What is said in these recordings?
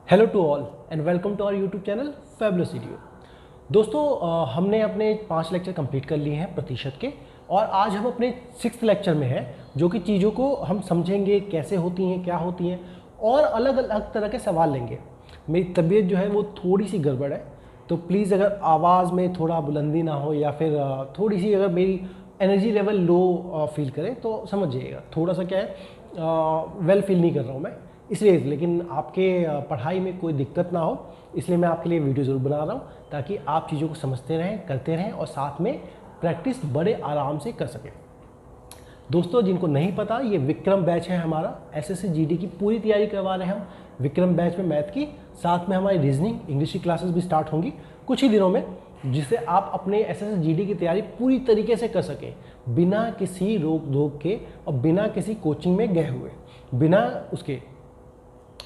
Hello to all and welcome to our YouTube channel fabulous video. दोस्तों हमने अपने 5 lecture complete कर लिए हैं प्रतिशत के, और आज हम अपने 6th लेक्चर में हैं, जो कि चीज़ों को हम समझेंगे कैसे होती हैं, क्या होती हैं, और अलग अलग तरह के सवाल लेंगे। मेरी तबीयत जो है वो थोड़ी सी गड़बड़ है, तो प्लीज़ अगर आवाज़ में थोड़ा बुलंदी ना हो या फिर थोड़ी सी अगर मेरी एनर्जी लेवल लो फील करे तो समझ जाइएगा। थोड़ा सा क्या है, वेल फील नहीं कर रहा हूँ मैं इसलिए, लेकिन आपके पढ़ाई में कोई दिक्कत ना हो इसलिए मैं आपके लिए वीडियो ज़रूर बना रहा हूँ, ताकि आप चीज़ों को समझते रहें, करते रहें और साथ में प्रैक्टिस बड़े आराम से कर सकें। दोस्तों जिनको नहीं पता, ये विक्रम बैच है हमारा। एसएससी जीडी की पूरी तैयारी करवा रहे हैं हम विक्रम बैच में मैथ की, साथ में हमारी रीजनिंग इंग्लिश की क्लासेस भी स्टार्ट होंगी कुछ ही दिनों में, जिससे आप अपने एसएससी जीडी की तैयारी पूरी तरीके से कर सकें, बिना किसी रोक धोक के और बिना किसी कोचिंग में गए हुए, बिना उसके।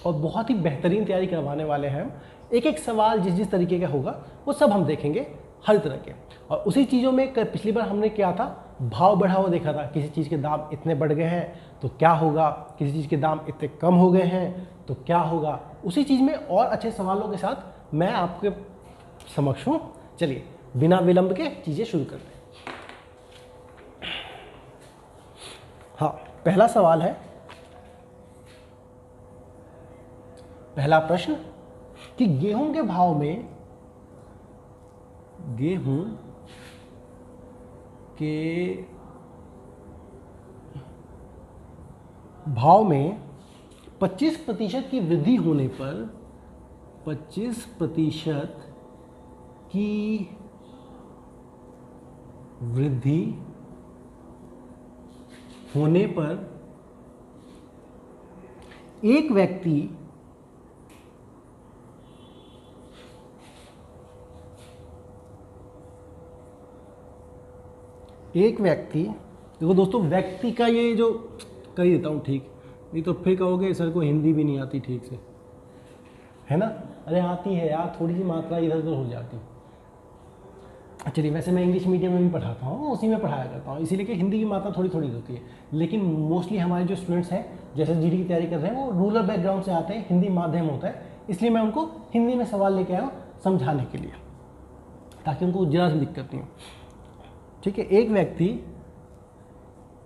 और बहुत ही बेहतरीन तैयारी करवाने वाले हैं हम। एक एक सवाल जिस जिस तरीके का होगा वो सब हम देखेंगे, हर तरह के। और उसी चीज़ों में पिछली बार हमने क्या था, भाव बढ़ा हुआ देखा था। किसी चीज़ के दाम इतने बढ़ गए हैं तो क्या होगा, किसी चीज़ के दाम इतने कम हो गए हैं तो क्या होगा। उसी चीज़ में और अच्छे सवालों के साथ मैं आपके समक्ष हूँ। चलिए बिना विलंब के चीज़ें शुरू करते हैं। हाँ, पहला सवाल है, पहला प्रश्न कि गेहूं के भाव में, गेहूं के भाव में 25% की वृद्धि होने पर, 25% की वृद्धि होने पर एक व्यक्ति देखो दोस्तों, व्यक्ति का ये जो कर ही देता हूँ ठीक, नहीं तो फिर कहोगे सर को हिंदी भी नहीं आती ठीक से, है ना। अरे आती है यार, थोड़ी सी मात्रा इधर उधर हो जाती। चलिए, वैसे मैं इंग्लिश मीडियम में भी पढ़ाता हूँ, उसी में पढ़ाया करता हूँ, इसीलिए कि हिंदी की मात्रा थोड़ी थोड़ी होती है। लेकिन मोस्टली हमारे जो स्टूडेंट्स हैं, जैसे जीडी की तैयारी कर रहे हैं, वो रूरल बैकग्राउंड से आते हैं, हिंदी माध्यम होता है, इसलिए मैं उनको हिंदी में सवाल लेके आया हूँ समझाने के लिए, ताकि उनको ज़रा सी दिक्कत नहीं हो। ठीक है, एक व्यक्ति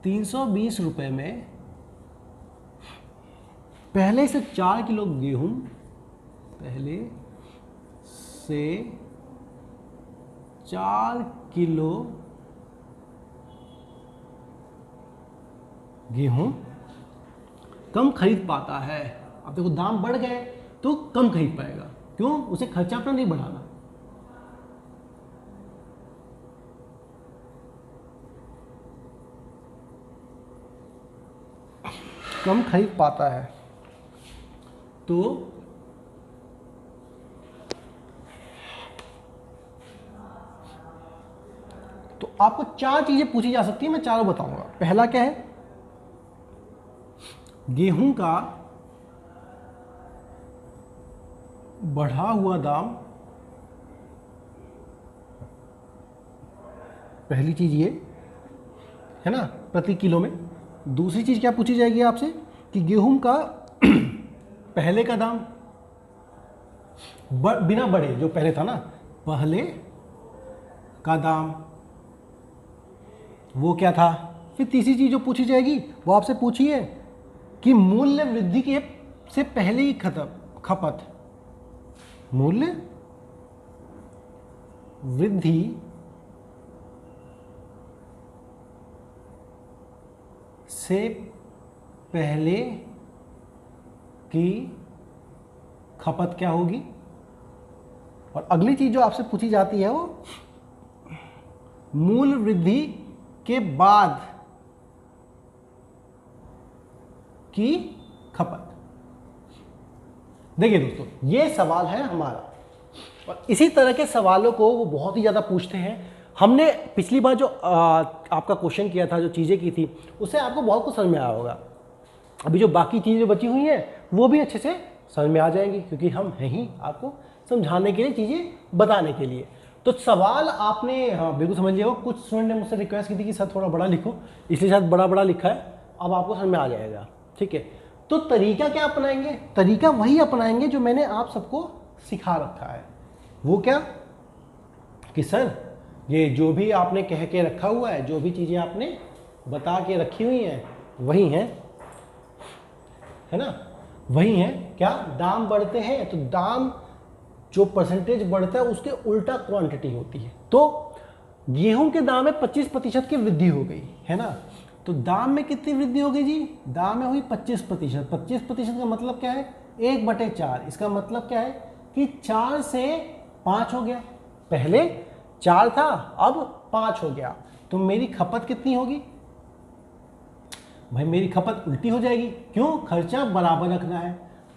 320 रुपये में पहले से 4 किलो गेहूं, पहले से 4 किलो गेहूं कम खरीद पाता है। अब देखो, दाम बढ़ गए तो कम खरीद पाएगा, क्यों? उसे खर्चा अपना नहीं बढ़ाना। कम खरीद पाता है तो आपको 4 चीजें पूछी जा सकती है, मैं चारों बताऊंगा। पहला क्या है, गेहूं का बढ़ा हुआ दाम, पहली चीज ये है ना, प्रति किलो में। दूसरी चीज क्या पूछी जाएगी आपसे कि गेहूं का पहले का दाम, बिना बढ़े, जो पहले था ना, पहले का दाम वो क्या था। फिर तीसरी चीज जो पूछी जाएगी वो आपसे पूछी है कि मूल्य वृद्धि के से पहले ही खपत, मूल्य वृद्धि से पहले की खपत क्या होगी। और अगली चीज जो आपसे पूछी जाती है वो मूल्य वृद्धि के बाद की खपत। देखिए दोस्तों, ये सवाल है हमारा, और इसी तरह के सवालों को वो बहुत ही ज़्यादा पूछते हैं। हमने पिछली बार जो आपका क्वेश्चन किया था, जो चीज़ें की थी, उससे आपको बहुत कुछ समझ में आया होगा। अभी जो बाकी चीज़ें बची हुई हैं वो भी अच्छे से समझ में आ जाएंगी, क्योंकि हम हैं ही आपको समझाने के लिए, चीज़ें बताने के लिए। तो सवाल आपने, हाँ बिल्कुल समझ लिया हो। कुछ स्टूडेंट ने मुझसे रिक्वेस्ट की थी कि सर थोड़ा बड़ा लिखो, इसलिए शायद बड़ा बड़ा लिखा है, अब आपको समझ में आ जाएगा। ठीक है, तो तरीका क्या अपनाएंगे? तरीका वही अपनाएंगे जो मैंने आप सबको सिखा रखा है। वो क्या कि सर ये जो भी आपने कह के रखा हुआ है, जो भी चीज़ें आपने बता के रखी हुई हैं वही हैं, है ना, वही हैं। क्या दाम बढ़ते हैं तो दाम जो परसेंटेज बढ़ता है उसके उल्टा क्वांटिटी होती है। तो गेहूं के दाम में 25% की वृद्धि हो गई, है ना, तो दाम में कितनी वृद्धि हो गई जी? दाम में हुई 25%। 25% का मतलब क्या है? 1/4। इसका मतलब क्या है कि 4 से 5 हो गया। पहले 4 था, अब 5 हो गया। तो मेरी खपत कितनी होगी भाई? मेरी खपत उल्टी हो जाएगी। क्यों? खर्चा बराबर रखना है।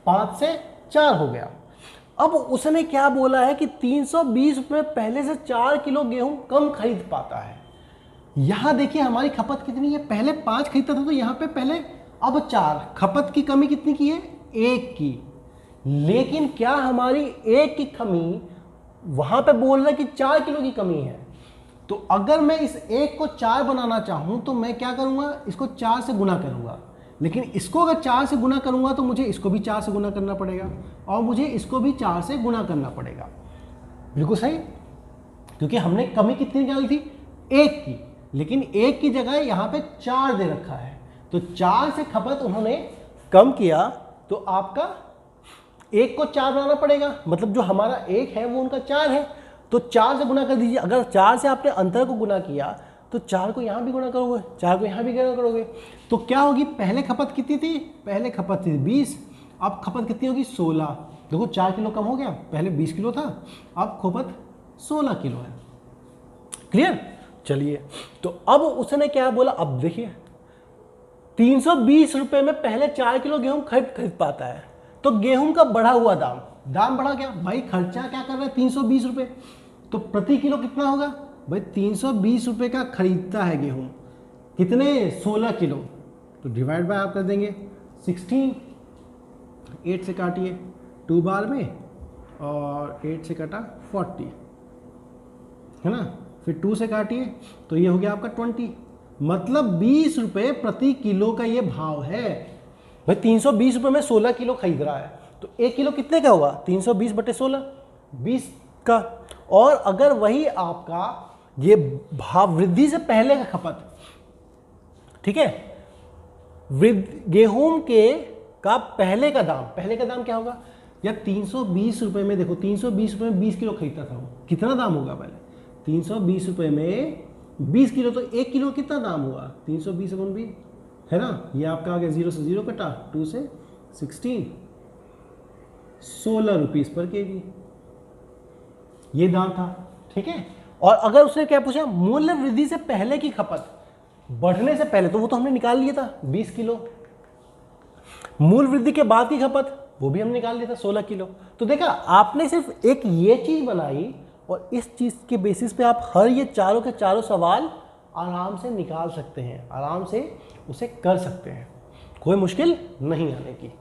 5 से 4 हो गया। अब उसने क्या बोला है कि 320 रुपये पहले से 4 किलो गेहूं कम खरीद पाता है। यहां देखिए हमारी खपत कितनी है? पहले 5 खरीदता था तो यहां पे पहले, अब 4। खपत की कमी कितनी की है? 1 की। लेकिन क्या हमारी 1 की कमी वहां पे बोल रहा है कि 4 किलो की कमी है। तो अगर मैं इस 1 को 4 बनाना चाहूं तो मैं क्या करूंगा? इसको 4 से गुना करूंगा। लेकिन इसको अगर 4 से गुना करूंगा तो मुझे इसको भी 4 से गुना करना पड़ेगा और मुझे इसको भी 4 से गुना करना पड़ेगा। बिल्कुल सही, क्योंकि हमने कमी कितनी निकाली थी? 1 की, लेकिन 1 की जगह यहाँ पे 4 दे रखा है। तो 4 से खपत उन्होंने कम किया तो आपका 1 को 4 बनाना पड़ेगा। मतलब जो हमारा 1 है वो उनका 4 है, तो 4 से गुना कर दीजिए। अगर 4 से आपने अंतर को गुना किया तो 4 को यहाँ भी गुना करोगे, 4 को यहाँ भी गुना करोगे, तो क्या होगी? पहले खपत कितनी थी? पहले खपत थी 20, अब खपत कितनी होगी? 16। देखो 4 किलो कम हो गया, पहले 20 किलो था, अब खपत 16 किलो है। क्लियर? चलिए, तो अब उसने क्या बोला? अब देखिए 320 रुपये में पहले 4 किलो गेहूं खरीद पाता है। तो गेहूं का बढ़ा हुआ दाम बढ़ा गया भाई। खर्चा क्या कर रहा है? 320 रुपये। तो प्रति किलो कितना होगा भाई? 320 रुपये का खरीदता है गेहूं, कितने? 16 किलो। तो डिवाइड बाय आप कर देंगे 16। 8 से काटिए 2 बार में, और 8 से कटा 40, है ना। फिर 2 से काटिए तो ये हो गया आपका 20। मतलब 20 रुपये प्रति किलो का ये भाव है भाई। 320 रुपये में 16 किलो खरीद रहा है, तो 1 किलो कितने का हुआ? 320/16, 20 का। और अगर वही आपका ये भाव वृद्धि से पहले का खपत, ठीक है, गेहूं के का पहले का दाम क्या होगा? या 320 रुपये में, देखो 320 रुपये में 20 किलो खरीदता था वो, कितना दाम होगा पहले? 320 रुपये में 20 किलो, तो 1 किलो कितना दाम हुआ? 320/20, है ना। ये आपका आ गया 0 से 0 कटा, 2 से 16, 16 रुपीस पर केजी ये दाम था, ठीक है। और अगर उसने क्या पूछा? मूल्य वृद्धि से पहले की खपत, बढ़ने से पहले, तो वो तो हमने निकाल लिया था 20 किलो। मूल वृद्धि के बाद की खपत, वो भी हमने निकाल लिया था 16 किलो। तो देखा आपने, सिर्फ एक ये चीज बनाई और इस चीज के बेसिस पे आप हर ये चारों के चारों सवाल आराम से निकाल सकते हैं, आराम से उसे कर सकते हैं, कोई मुश्किल नहीं आने की।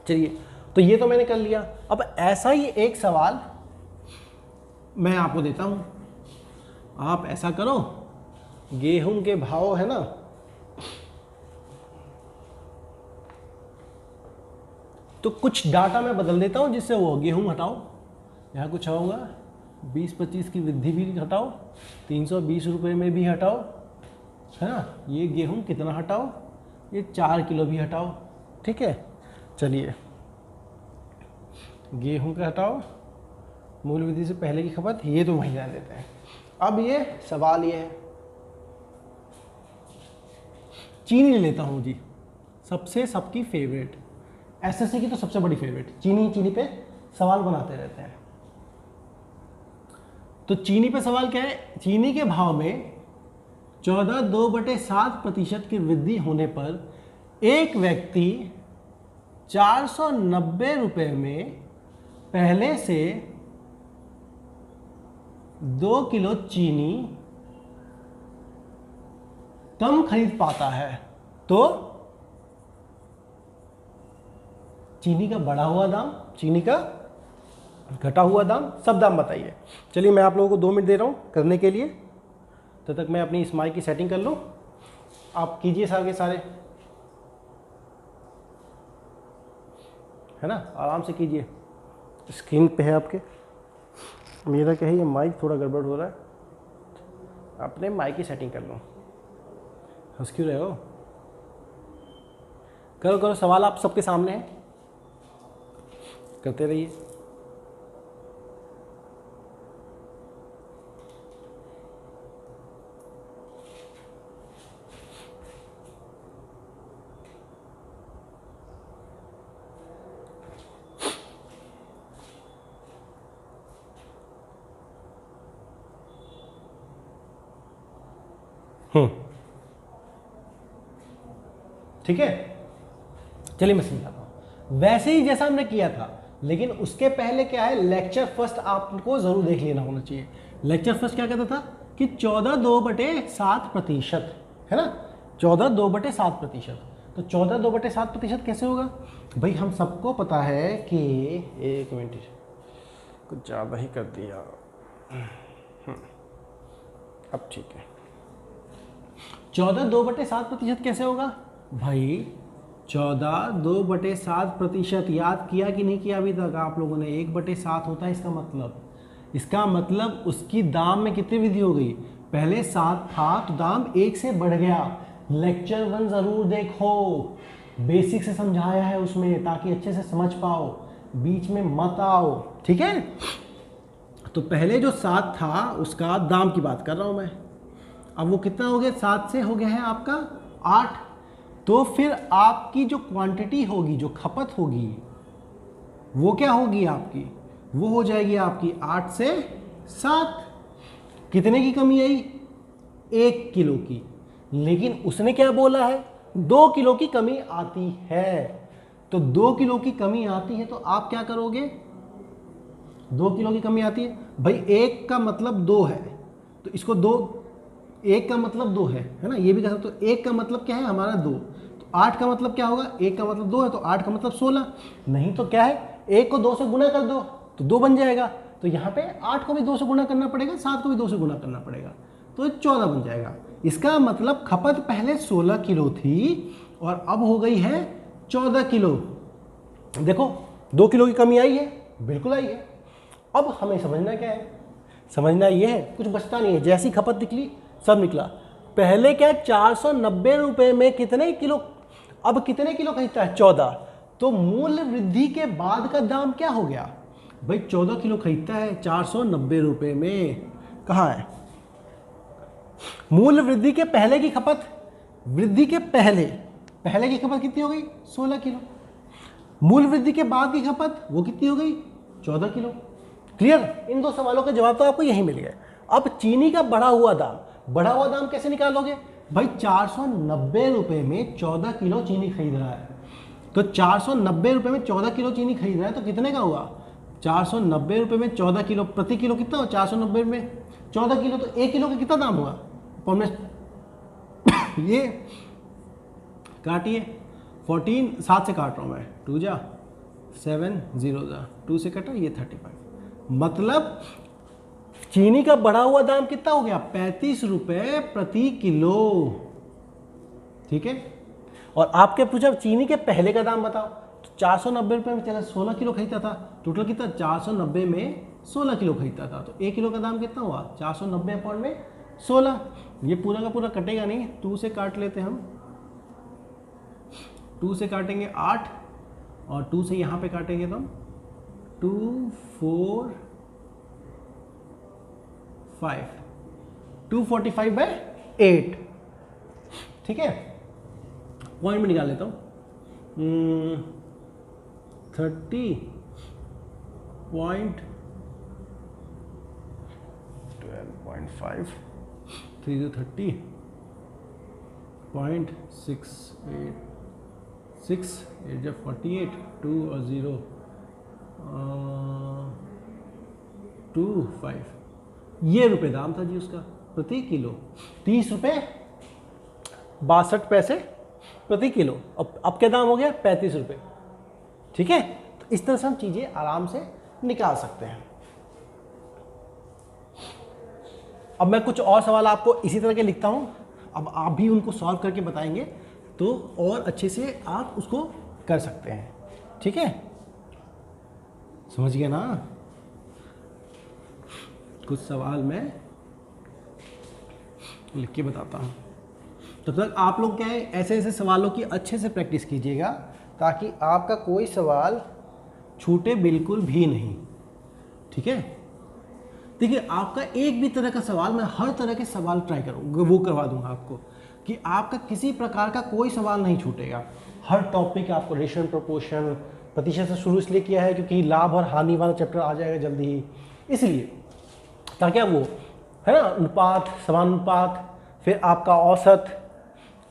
चलिए, तो ये तो मैंने कर लिया। अब ऐसा ही एक सवाल मैं आपको देता हूं। आप ऐसा करो, गेहूं के भाव है ना, तो कुछ डाटा मैं बदल देता हूं जिससे वो गेहूं हटाओ, यहाँ कुछ होगा 20-25 की वृद्धि भी हटाओ, 320 रुपये में भी हटाओ, है ना। ये गेहूं कितना हटाओ? ये 4 किलो भी हटाओ, ठीक है। चलिए, गेहूं का हटाओ, मूल वृद्धि से पहले की खपत, ये तो वहीं रहने देते हैं। अब ये सवाल ये है, चीनी ले लेता हूँ जी, सबकी फेवरेट, एसएससी की तो सबसे बड़ी फेवरेट। चीनी पे सवाल बनाते रहते हैं। तो चीनी पे सवाल क्या है? चीनी के भाव में 14.2/7% की वृद्धि होने पर एक व्यक्ति 490 रुपये में पहले से 2 किलो चीनी कम खरीद पाता है। तो चीनी का बढ़ा हुआ दाम, चीनी का घटा हुआ दाम, सब दाम बताइए। चलिए, मैं आप लोगों को 2 मिनट दे रहा हूं करने के लिए, तब तक मैं अपनी इस माइक की सेटिंग कर लूं। आप कीजिए सारे के सारे। है ना, आराम से कीजिए। स्क्रीन पे है आपके, मेरा क्या है ये माइक थोड़ा गड़बड़ हो रहा है, अपने माइक की सेटिंग कर लो। हंस क्यों रहे हो, करो करो, सवाल आप सबके सामने है, करते रहिए। ठीक है, चलिए मैं समझाता हूँ। वैसे ही जैसा हमने किया था, लेकिन उसके पहले क्या है, लेक्चर फर्स्ट आपको जरूर देख लेना होना चाहिए। लेक्चर फर्स्ट क्या कहता था कि 14/2/7% है ना, 14/2/7%। तो 14/2/7% कैसे होगा भाई, हम सबको पता है कि, एक मिनट कुछ ज़्यादा ही कर दिया, अब ठीक है। 14/2/7% कैसे होगा भाई, 14/2/7%, याद किया कि नहीं किया अभी तक आप लोगों ने? 1/7 होता है इसका मतलब उसकी दाम में कितनी वृद्धि हो गई, पहले 7 था तो दाम 1 से बढ़ गया। लेक्चर 1 जरूर देखो, बेसिक से समझाया है उसमें, ताकि अच्छे से समझ पाओ, बीच में मत आओ, ठीक है। तो पहले जो 7 था उसका दाम की बात कर रहा हूं मैं, अब वो कितना हो गया, 7 से हो गया है आपका 8। तो फिर आपकी जो क्वांटिटी होगी, जो खपत होगी, वो क्या होगी आपकी, वो हो जाएगी आपकी 8 से 7। कितने की कमी आई, 1 किलो की। लेकिन उसने क्या बोला है, 2 किलो की कमी आती है। तो 2 किलो की कमी आती है तो आप क्या करोगे, 2 किलो की कमी आती है भाई, 1 का मतलब 2 है, तो इसको 2, 1 का मतलब 2 है ना, ये भी कह सकते हो। 1 का मतलब क्या है हमारा 2, तो 8 का मतलब क्या होगा, 1 का मतलब 2 है तो 8 का मतलब 16। नहीं तो क्या है, 1 को 2 से गुना कर दो तो 2 बन जाएगा। तो यहाँ पे 8 को भी 2 से गुना करना पड़ेगा, 7 को भी 2 से गुना करना पड़ेगा, तो 14 बन जाएगा। इसका मतलब खपत पहले 16 किलो थी और अब हो गई है 14 किलो। देखो 2 किलो की कमी आई है, बिल्कुल आई है। अब हमें समझना क्या है, समझना ये है, कुछ बचता नहीं है, जैसी खपत निकली सब निकला। पहले क्या 490 रुपए में कितने किलो, अब कितने किलो खरीदता है, 14। तो मूल्य वृद्धि के बाद का दाम क्या हो गया भाई, 14 किलो खरीदता है 490 रुपए में, कहाँ है मूल्य वृद्धि के पहले की खपत, वृद्धि के पहले की खपत कितनी हो गई, 16 किलो। मूल्य वृद्धि के बाद की खपत वो कितनी हो गई, 14 किलो। क्लियर, इन दो सवालों का जवाब तो आपको यही मिल गया। अब चीनी का बढ़ा हुआ दाम कैसे निकालोगे भाई, 490 रुपए में 14 किलो चीनी खरीद रहा है, तो 490 रुपए में 14 किलो चीनी खरीद रहा है, तो कितने का हुआ, 490 रुपए में 14 किलो, प्रति किलो कितना हो, 490 में 14 किलो, तो 1 किलो का कितना दाम हुआ। और मैं ये काटिए, 14 7 से काट रहा हूँ मैं, 2 जा 7 0 जा 2 से कटा, ये 35। मतलब चीनी का बढ़ा हुआ दाम कितना हो गया, 35 रुपए प्रति किलो, ठीक है। और आपके पूछा चीनी के पहले का दाम बताओ, तो 490 रुपए में चला 16 किलो खरीदता था, टोटल कितना, 490 में 16 किलो खरीदता था, तो 1 किलो का दाम कितना हुआ, 490 अपॉन में 16। ये पूरा का पूरा कटेगा नहीं, 2 से काट लेते हम, 2 से काटेंगे 8 और 2 से यहाँ पे काटेंगे तो हम 2 4 5 245/8, ठीक है। पॉइंट में निकाल लेता हूँ, 30.12.5 3 30.686 8 जब 48 2 और 0 2 5, ये रुपए दाम था जी उसका प्रति किलो, 30 रुपए 62 पैसे प्रति किलो। अब क्या दाम हो गया, 35 रुपए, ठीक है। तो इस तरह से हम चीजें आराम से निकाल सकते हैं। अब मैं कुछ और सवाल आपको इसी तरह के लिखता हूं, अब आप भी उनको सॉल्व करके बताएंगे तो और अच्छे से आप उसको कर सकते हैं, ठीक है। समझ गया ना? कुछ सवाल मैं लिख के बताता हूँ। तब तक आप लोग क्या है, ऐसे ऐसे सवालों की अच्छे से प्रैक्टिस कीजिएगा ताकि आपका कोई सवाल छूटे बिल्कुल भी नहीं। ठीक है? देखिए, आपका एक भी तरह का सवाल, मैं हर तरह के सवाल ट्राई करूँगा, वो करवा दूंगा आपको कि आपका किसी प्रकार का कोई सवाल नहीं छूटेगा। हर टॉपिक आपको रेशियो प्रोपोर्शन प्रतिशत से शुरू इसलिए किया है क्योंकि लाभ और हानि वाला चैप्टर आ जाएगा जल्दी ही, इसलिए ताकि आप वो है ना, अनुपात, समानुपात, फिर आपका औसत,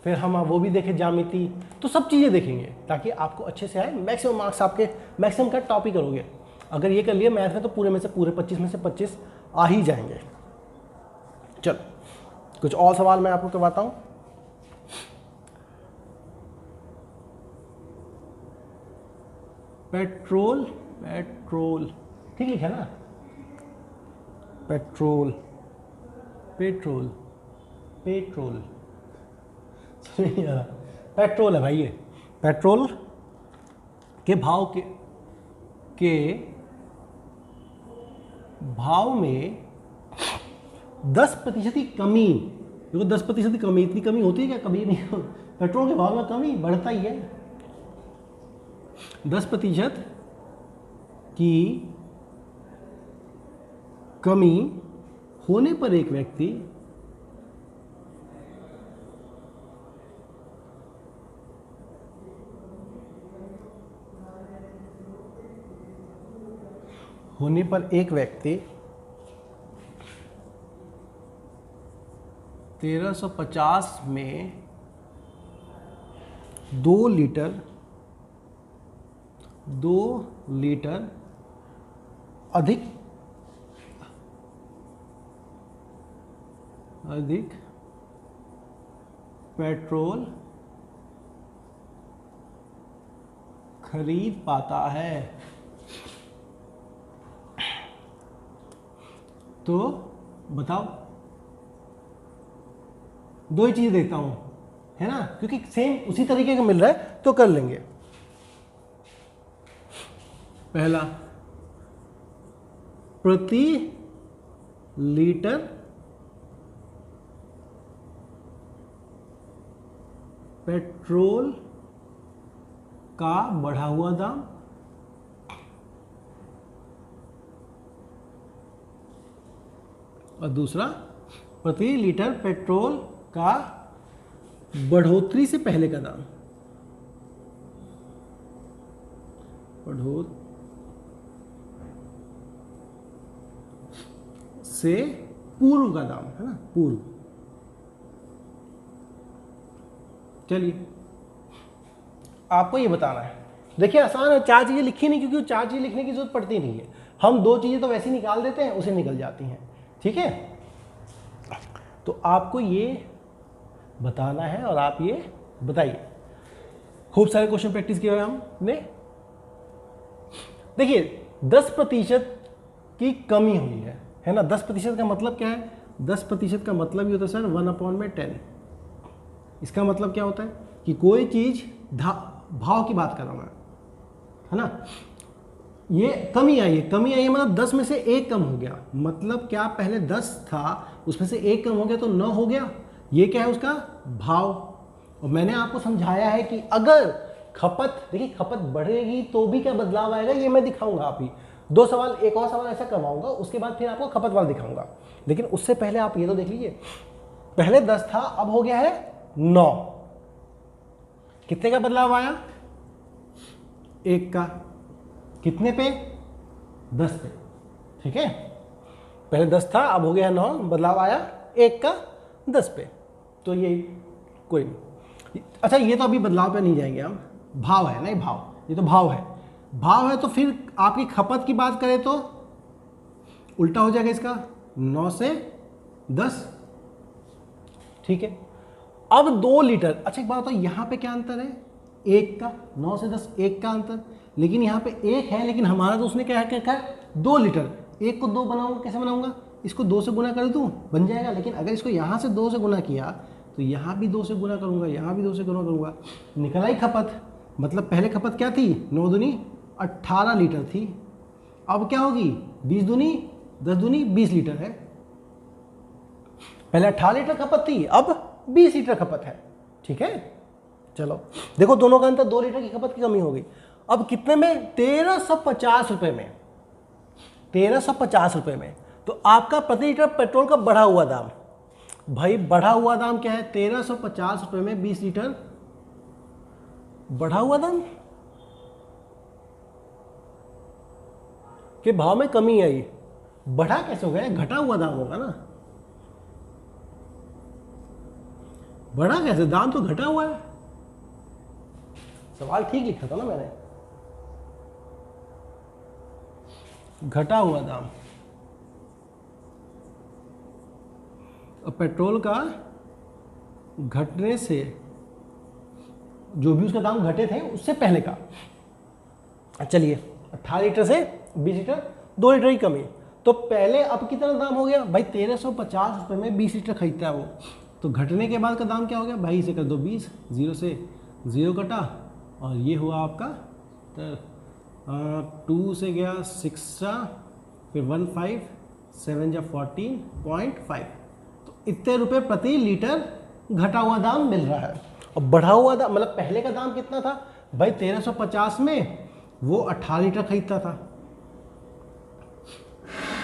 फिर हम वो भी देखें ज्यामिति, तो सब चीज़ें देखेंगे ताकि आपको अच्छे से आए। मैक्सिमम मार्क्स आपके, मैक्सिमम का टॉप ही करोगे। अगर ये कर लिए मैथ में तो पूरे में से पूरे 25 में से 25 आ ही जाएंगे। चलो कुछ और सवाल मैं आपको करवाता हूँ। पेट्रोल, पेट्रोल ठीक लिखा ना? पेट्रोल, पेट्रोल, पेट्रोल समझ नहीं आ रहा। पेट्रोल है भाई, ये पेट्रोल के भाव के भाव में 10% की कमी। देखो 10% की कमी, इतनी कमी होती है क्या? कभी नहीं। पेट्रोल के भाव में कमी बढ़ता ही है। 10% की कमी होने पर एक व्यक्ति होने पर एक व्यक्ति 1350 में 2 लीटर अधिक पेट्रोल खरीद पाता है। तो बताओ, दो ही चीज़ देखता हूं, है ना, क्योंकि सेम उसी तरीके का मिल रहा है तो कर लेंगे। पहला, प्रति लीटर पेट्रोल का बढ़ा हुआ दाम, और दूसरा प्रति लीटर पेट्रोल का बढ़ोतरी से पहले का दाम, बढ़ोतरी से पूर्व का दाम, है ना, पूर्व। चलिए आपको ये बताना है। देखिए आसान है, 4 चीजें लिखी नहीं क्योंकि 4 चीजें लिखने की जरूरत पड़ती नहीं है। हम 2 चीजें तो वैसे ही निकाल देते हैं, उसे निकल जाती हैं। ठीक है, तो आपको ये बताना है और आप ये बताइए। खूब सारे क्वेश्चन प्रैक्टिस किए हुए हमने। देखिए 10% की कमी हुई है ना। 10% का मतलब क्या है? 10% का मतलब ये होता है सर 1/10। इसका मतलब क्या होता है कि कोई चीज भाव की बात कर रहा हूं मैं, है ना, ये कमी आई है मतलब 10 में से 1 कम हो गया। मतलब क्या, पहले 10 था उसमें से 1 कम हो गया तो 9 हो गया। ये क्या है? उसका भाव। और मैंने आपको समझाया है कि अगर खपत, देखिए खपत बढ़ेगी तो भी क्या बदलाव आएगा, ये मैं दिखाऊंगा। आप ही 2 सवाल, एक और सवाल ऐसा करवाऊंगा, उसके बाद फिर आपको खपत वाला दिखाऊंगा। लेकिन उससे पहले आप ये तो देख लीजिए, पहले 10 था अब हो गया है 9। कितने का बदलाव आया? 1 का। कितने पे? 10 पे। ठीक है, पहले 10 था अब हो गया 9, बदलाव आया 1 का 10 पे। तो ये कोई नहीं। अच्छा, ये तो अभी बदलाव पे नहीं जाएंगे हम, भाव है नहीं, भाव, ये तो भाव है। भाव है तो फिर आपकी खपत की बात करें तो उल्टा हो जाएगा इसका, 9 से 10। ठीक है, अब 2 लीटर। अच्छा एक बात बताओ, यहाँ पे क्या अंतर है? 1 का। 9 से 10 1 का अंतर, लेकिन यहाँ पे 1 है, लेकिन हमारा तो उसने क्या है 2 लीटर। 1 को 2 बनाऊंगा, कैसे बनाऊंगा? इसको 2 से गुना कर दूं, बन जाएगा। लेकिन अगर इसको यहाँ से 2 से गुना किया तो यहाँ भी 2 से गुना करूंगा, यहाँ भी 2 से गुना करूंगा, निकल आई खपत। मतलब पहले खपत क्या थी? 9 दूनी 18 लीटर थी। अब क्या होगी, 20 दूनी 10 दूनी 20 लीटर है। पहले 18 लीटर खपत थी, अब 20 लीटर खपत है। ठीक है, चलो देखो दोनों का अंतर 2 लीटर की खपत की कमी हो गई। अब कितने में, 1350 रुपए में, 1350 रुपए में। तो आपका प्रति लीटर पेट्रोल का बढ़ा हुआ दाम, भाई बढ़ा हुआ दाम क्या है, 1350 रुपए में 20 लीटर बढ़ा हुआ दाम के भाव में कमी आई। बढ़ा कैसे हो गया, घटा हुआ दाम होगा ना, बढ़ा कैसे, दाम तो घटा हुआ है। सवाल ठीक लिखा था ना मैंने, घटा हुआ दाम। और पेट्रोल का घटने से, जो भी उसका दाम घटे थे उससे पहले का, चलिए 18 लीटर से 20 लीटर 2 लीटर की कमी। तो पहले अब कितना दाम हो गया भाई, 1350 रुपये में 20 लीटर खरीदता है वो। तो घटने के बाद का दाम क्या हो गया भाई, इसे कर दो 20, 0 से 0 कटा और ये हुआ आपका 2 से गया 6, फिर 1 5, 7 जा 14.5। तो इतने रुपए प्रति लीटर घटा हुआ दाम मिल रहा है। और बढ़ा हुआ दाम मतलब पहले का दाम कितना था भाई, 1350 में वो 18 लीटर खरीदता था।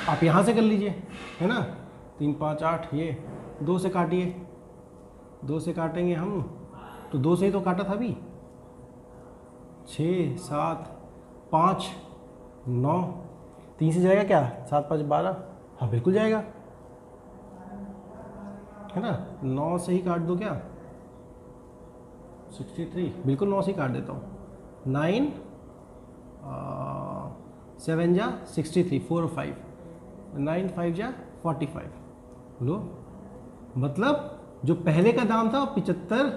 आप यहाँ से कर लीजिए, है ना, 3 5 8, ये 2 से काटिए, 2 से काटेंगे हम तो 2 से ही तो काटा था अभी, 6 7 5 9, 3 से जाएगा क्या, 7 5 12, हाँ बिल्कुल जाएगा, है ना। 9 से ही काट दो क्या, 63, बिल्कुल 9 से ही काट देता हूँ। 9 7 जा 63, 4 और 5, 9 5 जा 45। लो मतलब जो पहले का दाम था 75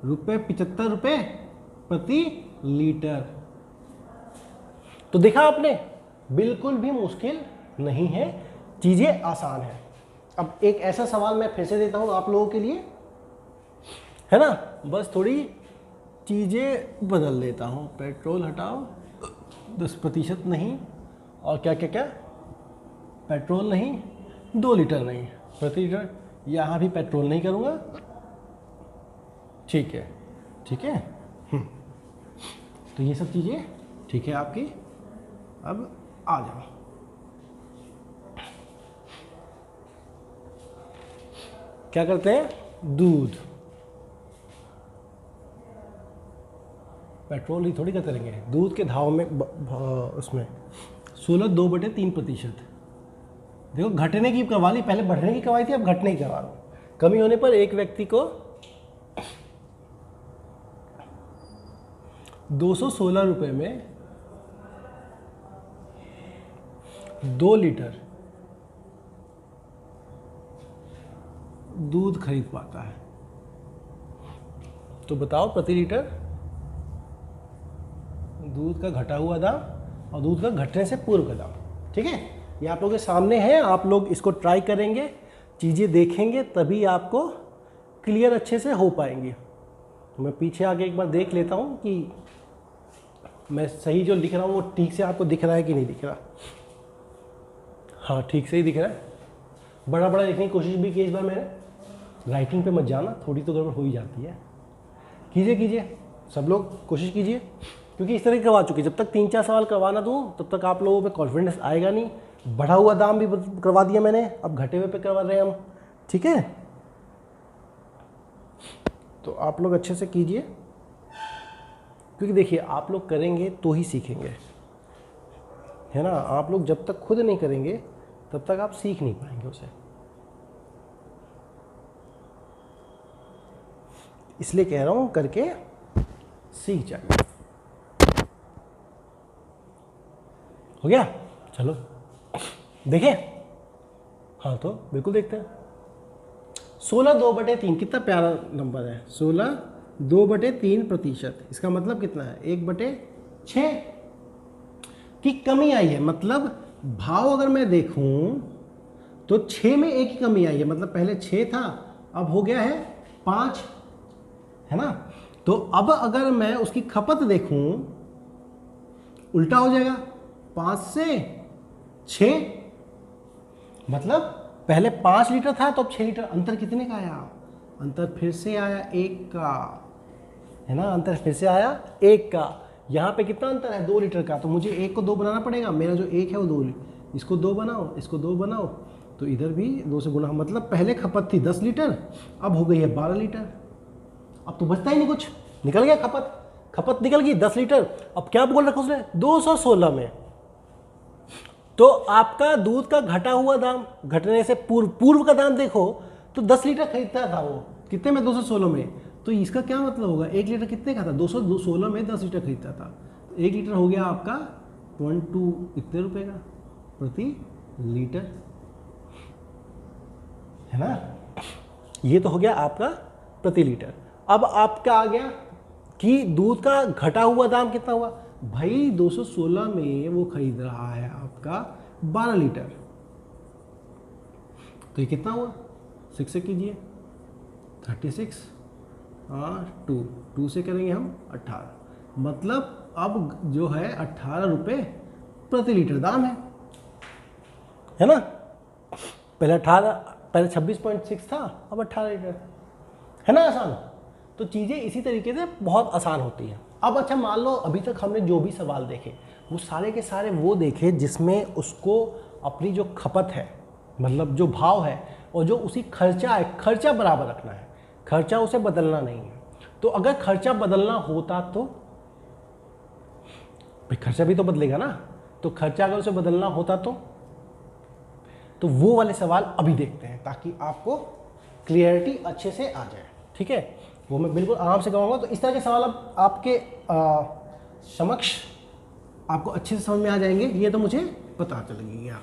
रुपये प्रति लीटर। तो देखा आपने, बिल्कुल भी मुश्किल नहीं है, चीज़ें आसान है। अब एक ऐसा सवाल मैं फिर से देता हूँ आप लोगों के लिए, है ना, बस थोड़ी चीज़ें बदल देता हूँ। पेट्रोल हटाओ, 10% नहीं, और क्या क्या क्या, पेट्रोल नहीं, 2 लीटर नहीं प्रति लीटर, यहाँ भी पेट्रोल नहीं करूँगा। ठीक है, ठीक है। तो ये सब चीज़ें ठीक है आपकी। अब आ जाओ, क्या करते हैं, दूध, पेट्रोल ही थोड़ी करते रहेंगे। दूध के धाव में उसमें 16 2/3%। देखो घटने की करवा ली, पहले बढ़ने की करवाई थी, अब घटने की करवा लो। कमी होने पर एक व्यक्ति को 216 रुपये में 2 लीटर दूध खरीद पाता है। तो बताओ प्रति लीटर दूध का घटा हुआ दाम और दूध का घटने से पूर्व का दाम। ठीक है, ये आप लोगों के सामने है, आप लोग इसको ट्राई करेंगे, चीज़ें देखेंगे, तभी आपको क्लियर अच्छे से हो पाएंगी। तो मैं पीछे आके एक बार देख लेता हूँ कि मैं सही जो लिख रहा हूँ वो ठीक से आपको दिख रहा है कि नहीं दिख रहा। हाँ ठीक से ही दिख रहा है। बड़ा बड़ा लिखने की कोशिश भी की इस बार मैंने, राइटिंग पे मत जाना, थोड़ी तो गड़बड़ हो ही जाती है। कीजिए कीजिए, सब लोग कोशिश कीजिए, क्योंकि इस तरह करवा चुके, जब तक 3 4 सवाल करवाना दूँ तब तक आप लोगों पे कॉन्फिडेंस आएगा नहीं। बढ़ा हुआ दाम भी करवा दिया मैंने, अब घटे हुए पे करवा रहे हैं हम। ठीक है, तो आप लोग अच्छे से कीजिए, क्योंकि देखिए आप लोग करेंगे तो ही सीखेंगे, है ना। आप लोग जब तक खुद नहीं करेंगे तब तक आप सीख नहीं पाएंगे उसे। इसलिए कह रहा हूँ करके सीख जाइए। हो गया, चलो देखें। हाँ तो बिल्कुल देखते हैं। 16 2/3 कितना प्यारा नंबर है, 16 2/3%। इसका मतलब कितना है, 1/6 की कमी आई है। मतलब भाव अगर मैं देखूं तो 6 में 1 की कमी आई है, मतलब पहले 6 था अब हो गया है 5, है ना। तो अब अगर मैं उसकी खपत देखूं उल्टा हो जाएगा, 5 से 6, मतलब पहले 5 लीटर था तो अब 6 लीटर। अंतर कितने का आया? अंतर फिर से आया 1 का, है ना, अंतर फिर से आया 1 का। यहाँ पे कितना अंतर है? 2 लीटर का। तो मुझे 1 को 2 बनाना पड़ेगा, मेरा जो 1 है वो 2, इसको 2 बनाओ, इसको 2 बनाओ, तो इधर भी 2 से गुना। मतलब पहले खपत थी 10 लीटर, अब हो गई है 12 लीटर। अब तो बचता ही नहीं कुछ, निकल गया खपत निकल गई 10 लीटर। अब क्या बोल रखा उसने? 216 में। तो आपका दूध का घटा हुआ दाम, घटने से पूर्व का दाम देखो तो 10 लीटर खरीदता था वो, कितने में? 216 में। तो इसका क्या मतलब होगा? 1 लीटर कितने का था? 216 में 10 लीटर खरीदता था, तो 1 लीटर हो गया आपका 12 इतने रुपए का प्रति लीटर, है ना। ये तो हो गया आपका प्रति लीटर। अब आपका आ गया कि दूध का घटा हुआ दाम कितना हुआ? भाई 216 में वो खरीद रहा है आपका 12 लीटर, तो ये कितना हुआ? 6 से कीजिए, 36 और 2 से करेंगे हम 18, मतलब अब जो है 18 रुपये प्रति लीटर दाम है ना। पहले 26.6 था, अब 18 लीटर, है ना। आसान। तो चीज़ें इसी तरीके से बहुत आसान होती हैं। अब अच्छा मान लो अभी तक हमने जो भी सवाल देखे वो सारे के सारे वो देखे जिसमें उसको अपनी जो खपत है, मतलब जो भाव है, और जो उसी खर्चा है, खर्चा बराबर रखना है, खर्चा उसे बदलना नहीं है। तो अगर खर्चा बदलना होता तो भाई खर्चा भी तो बदलेगा ना, तो खर्चा अगर उसे बदलना होता तो वो वाले सवाल अभी देखते हैं ताकि आपको क्लियरिटी अच्छे से आ जाए, ठीक है। वो मैं बिल्कुल आराम से कहूँगा। तो इस तरह के सवाल अब आपके समक्ष आपको अच्छे से समझ में आ जाएंगे, ये तो मुझे पता चल गया।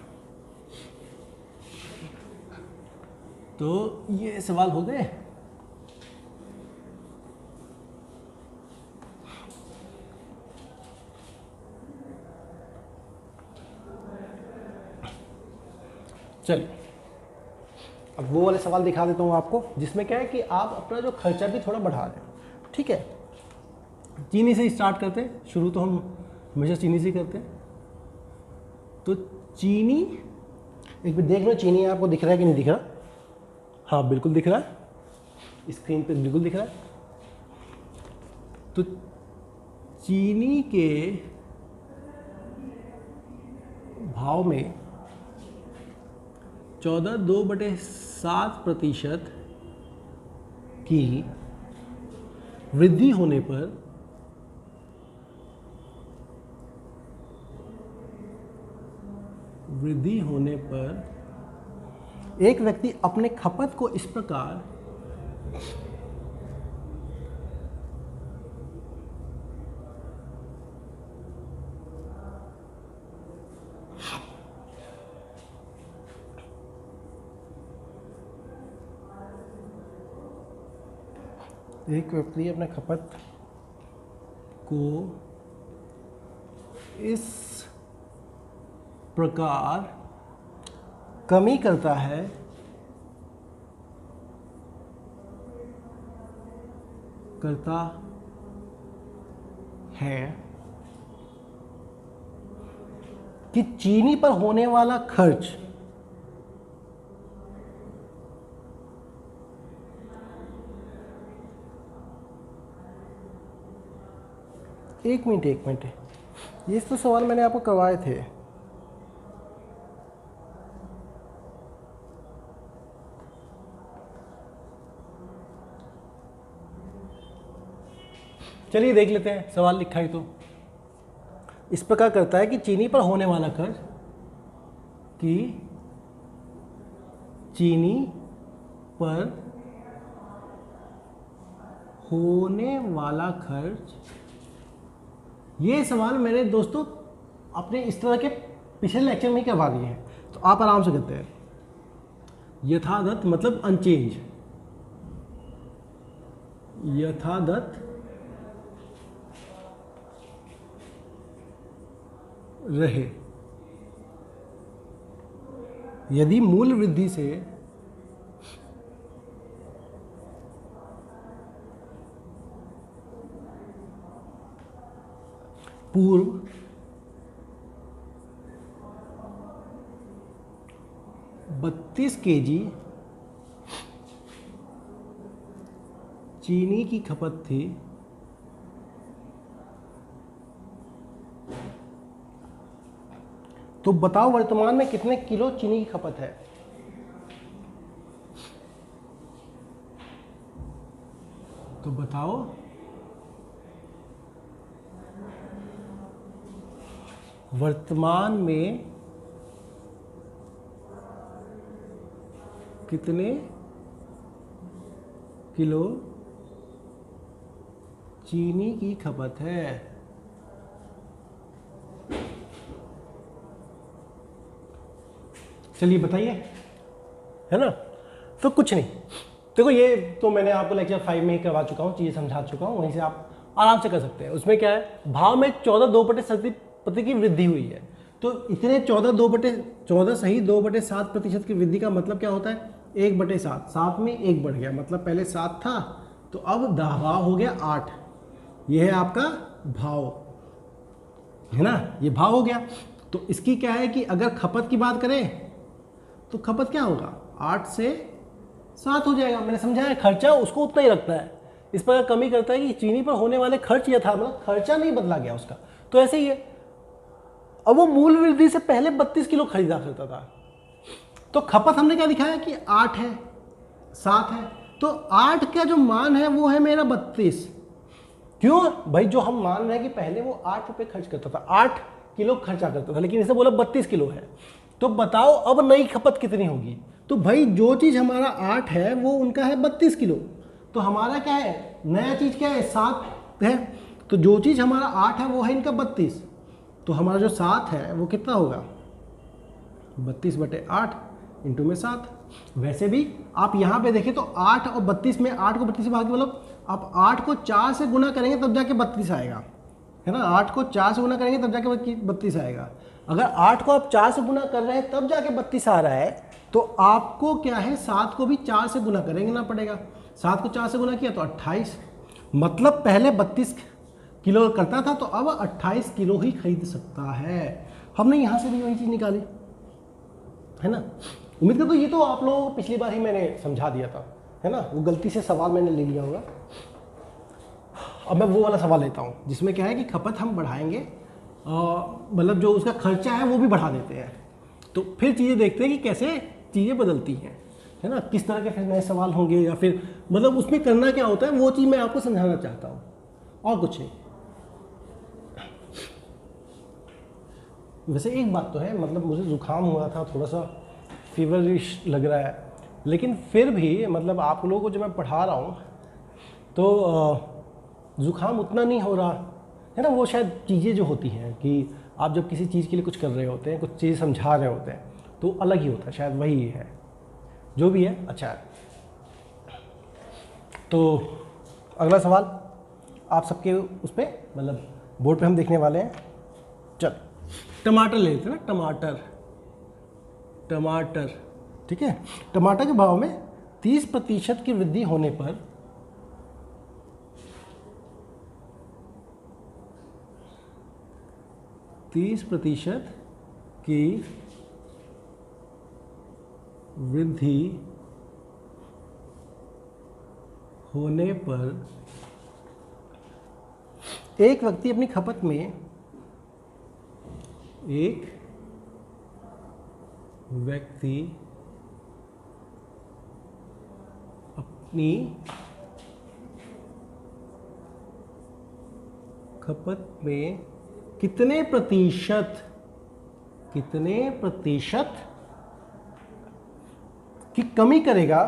तो ये सवाल हो गए। चलिए अब वो वाले सवाल दिखा देता हूँ आपको, जिसमें क्या है कि आप अपना जो खर्चा भी थोड़ा बढ़ा दें, ठीक है। चीनी से स्टार्ट करते हैं, शुरू तो हम हमेशा चीनी से करते हैं। तो चीनी, एक बार देख लो चीनी आपको दिख रहा है कि नहीं दिख रहा? हाँ बिल्कुल दिख रहा है, स्क्रीन पे बिल्कुल दिख रहा है। तो चीनी के भाव में 14.2/7% की वृद्धि होने पर एक व्यक्ति अपने खपत को इस प्रकार अपने खपत को इस प्रकार कमी करता है कि चीनी पर होने वाला खर्च एक मिनट ये तो सवाल मैंने आपको करवाए थे। चलिए देख लेते हैं, सवाल लिखा है तो इस प्रकार करता है कि चीनी पर होने वाला खर्च, कि चीनी पर होने वाला खर्च। ये सवाल मैंने दोस्तों अपने इस तरह के पिछले लेक्चर में ही करवा दिए हैं, तो आप आराम से करते हैं। यथादत्त मतलब अनचेंज, यथादत्त रहे यदि मूल्य वृद्धि से पूर्व 32 kg चीनी की खपत थी, तो बताओ वर्तमान में कितने किलो चीनी की खपत है। तो बताओ वर्तमान में कितने किलो चीनी की खपत है। चलिए बताइए, है ना। तो कुछ नहीं, देखो ये तो मैंने आपको लेक्चर 5 में ही करवा चुका हूँ, चीज़ें समझा चुका हूँ, वहीं से आप आराम से कर सकते हैं। उसमें क्या है, भाव में 14.2% की वृद्धि हुई है। तो इतने 14 सही 2/7 की वृद्धि का मतलब क्या होता है, 1/7, 7 में 1 बढ़ गया, मतलब पहले 7 था तो अब भाव हो गया 8। ये है आपका भाव, है ना, ये भाव हो गया। तो इसकी क्या है कि अगर खपत की बात करें तो खपत क्या होगा, 8 से 7 हो जाएगा। मैंने समझाया खर्चा उसको उतना ही रखता है, इस पर कमी करता है कि चीनी पर होने वाले खर्च यह था, मतलब खर्चा नहीं बदला गया उसका। तो ऐसे ही है, अब वो मूल वृद्धि से पहले 32 किलो खरीदा करता था, तो खपत हमने क्या दिखाया कि 8 है 7 है, तो 8 का जो मान है वो है मेरा 32। क्यों भाई, जो हम मान रहे हैं कि पहले वो 8 रुपये खर्च करता था, 8 किलो खर्चा करता था, लेकिन इसे बोला 32 किलो है। तो बताओ अब नई खपत कितनी होगी। तो भाई जो चीज़ हमारा 8 है वो उनका है 32 किलो, तो हमारा क्या है, नया चीज़ क्या है, 7 है। तो जो चीज़ हमारा 8 है वो है इनका 32, तो हमारा जो 7 है वो कितना होगा, 32/8 इंटू में 7। वैसे भी आप यहाँ पे देखें तो 8 और 32 में, 8 को 32 से भाग, मतलब आप 8 को 4 से गुना करेंगे तब जाके 32 आएगा, है ना। 8 को 4 से गुना करेंगे तब जाके 32 आएगा। अगर 8 को आप 4 से गुना कर रहे हैं तब जाके 32 आ रहा है, तो आपको क्या है, 7 को भी 4 से गुना करेंगे ना पड़ेगा। 7 को 4 से गुना किया तो 28, मतलब पहले 32 किलो करता था तो अब 28 किलो ही खरीद सकता है। हमने यहाँ से भी वही चीज़ निकाली, है ना। उम्मीद करता हूँ ये तो आप लोगों को पिछली बार ही मैंने समझा दिया था, है ना। वो गलती से सवाल मैंने ले लिया होगा। अब मैं वो वाला सवाल लेता हूँ जिसमें क्या है कि खपत हम बढ़ाएंगे, मतलब जो उसका खर्चा है वो भी बढ़ा देते हैं, तो फिर चीज़ें देखते हैं कि कैसे चीज़ें बदलती हैं, है ना। किस तरह के फिर नए सवाल होंगे, या फिर मतलब उसमें करना क्या होता है वो चीज़ मैं आपको समझाना चाहता हूँ, और कुछ नहीं। वैसे एक बात तो है, मतलब मुझे ज़ुकाम हुआ था, थोड़ा सा फीवरिश लग रहा है, लेकिन फिर भी मतलब आप लोगों को जो मैं पढ़ा रहा हूँ तो ज़ुकाम उतना नहीं हो रहा है ना। वो शायद चीज़ें जो होती हैं कि आप जब किसी चीज़ के लिए कुछ कर रहे होते हैं, कुछ चीज़ समझा रहे होते हैं, तो अलग ही होता है, शायद वही है जो भी है। अच्छा है, तो अगला सवाल आप सबके उस पर मतलब बोर्ड पे हम देखने वाले हैं। चल टमाटर ले लेते हैं ना, टमाटर, ठीक है। टमाटर के भाव में 30% की वृद्धि होने पर की वृद्धि होने पर एक व्यक्ति अपनी खपत में कितने प्रतिशत की कमी करेगा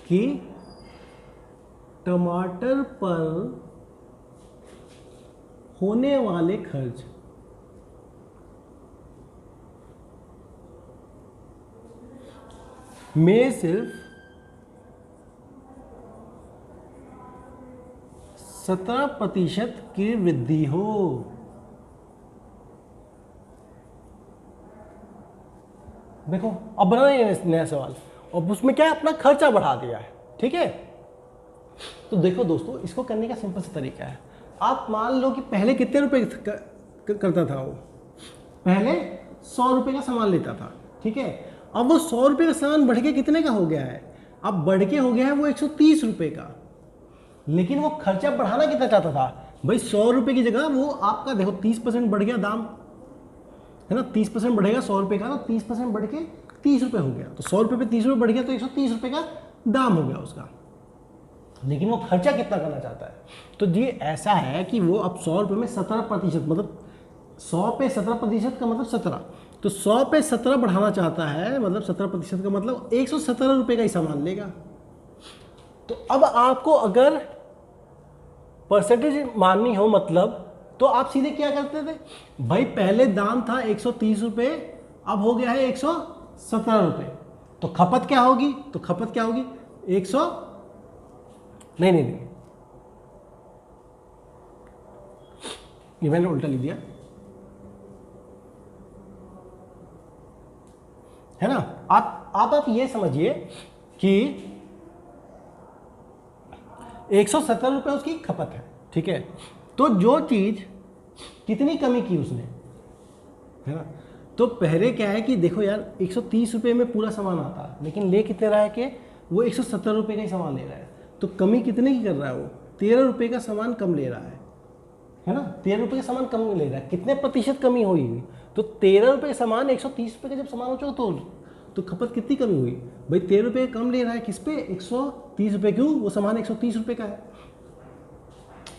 कि टमाटर पर होने वाले खर्च में सिर्फ 17% की वृद्धि हो। देखो अब बना ये नया सवाल, और उसमें क्या है, अपना खर्चा बढ़ा दिया है, ठीक है। तो देखो दोस्तों, इसको करने का सिंपल सा तरीका है। आप मान लो कि पहले कितने रुपए करता था वो, पहले 100 रुपये का सामान लेता था, ठीक है। अब वो 100 रुपये का सामान बढ़ के कितने का हो गया है, अब बढ़ के हो गया है वो 130 रुपये का। लेकिन वो खर्चा बढ़ाना कितना चाहता था भाई, 100 रुपये की जगह वो आपका देखो 30% बढ़ गया दाम, है ना, 30% बढ़ेगा 100 रुपये का, तो 30% बढ़ के 30 रुपये हो गया, तो 100 रुपये पे 30 रुपये बढ़ गया, तो 130 रुपये का दाम हो गया उसका। लेकिन वो खर्चा कितना करना चाहता है, तो ये ऐसा है कि वो अब 100 रुपये में 17%, मतलब 100 पे 17% का मतलब 17, तो 100 पे 17 बढ़ाना चाहता है, मतलब 17% का मतलब 117 रुपये का ही सामान लेगा। तो अब आपको अगर परसेंटेज माननी हो मतलब, तो आप सीधे क्या करते थे भाई, पहले दाम था 130 रुपये, अब हो गया है 117 रुपये, तो खपत क्या होगी, तो खपत क्या होगी 100, नहीं, ये मैंने उल्टा लिख दिया, है ना। आप ये समझिए कि 170 रुपये उसकी खपत है, ठीक है। तो जो चीज़ कितनी कमी की उसने, है ना, तो पहले क्या है कि देखो यार 130 रुपये में पूरा सामान आता, लेकिन ले कितने रहा है कि वो 170 रुपये का ही सामान ले रहा है, तो कमी कितने की कर रहा है वो, 13 रुपये का सामान कम ले रहा है ना, 13 रुपये का सामान कम ले रहा है। कितने प्रतिशत कमी हुई, तो 13 रुपये का सामान 130 रुपये का जब सामान हो चुका तो खपत कितनी कमी हुई भाई, 13 रुपये कम ले रहा है किस पे, 130 रुपये, क्यों, वो सामान 130 रुपये का है,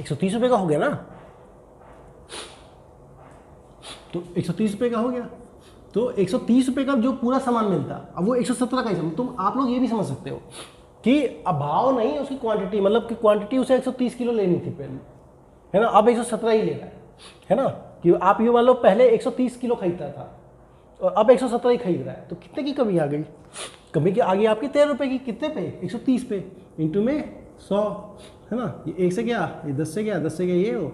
130 रुपये का हो गया ना, तो 130 रुपये का हो गया, तो 130 रुपये का जो पूरा सामान मिलता, अब वो 117 का ही सामान। तुम आप लोग ये भी समझ सकते हो कि अभाव नहीं उसकी क्वांटिटी, मतलब कि क्वांटिटी उसे 130 किलो लेनी थी पहले, है ना, अब 117 ही ले रहा है ना, कि आप ये मान लो पहले 130 किलो खरीदता था और अब 117 ही खरीद रहा है, तो कितने की कमी आ गई, कमी की आ गई आपकी 13 रुपये की, कितने पे, 130 पे, इंटू में 100, है ना, ये 1 से गया, ये 10 से गया, 10 से गया, ये हो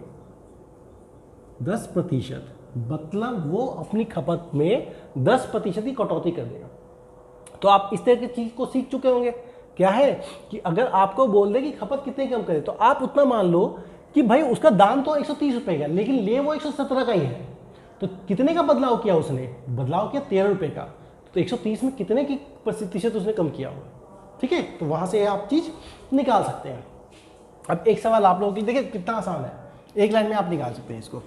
10%, मतलब वो अपनी खपत में 10% की कटौती कर देगा। तो आप इस तरह की चीज़ को सीख चुके होंगे, क्या है कि अगर आपको बोल दे कि खपत कितने कम करे, तो आप उतना मान लो कि भाई उसका दाम तो 130 रुपये का, लेकिन ले वो 117 का ही है, तो कितने का बदलाव किया उसने, बदलाव किया 13 रुपये का, तो 130 में कितने की प्रतिशत उसने कम किया होगा, ठीक है। तो वहाँ से आप चीज़ निकाल सकते हैं। अब एक सवाल आप लोगों की, देखिए कितना आसान है, एक लाइन में आप निकाल सकते हैं इसको,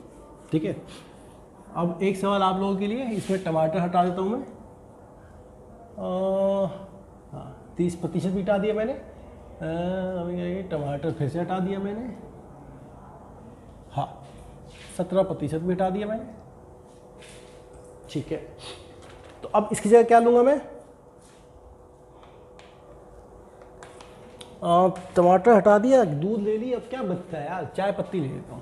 ठीक है। अब एक सवाल आप लोगों के लिए, इसमें टमाटर हटा देता हूँ मैं, हाँ 30% भी हटा दिया मैंने, टमाटर फिर से हटा दिया मैंने, हाँ 17% भी हटा दिया मैंने, ठीक है। तो अब इसकी जगह क्या लूँगा मैं, टमाटर हटा दिया, दूध ले लिया, अब क्या बचता है यार, चाय पत्ती ले लेता हूँ,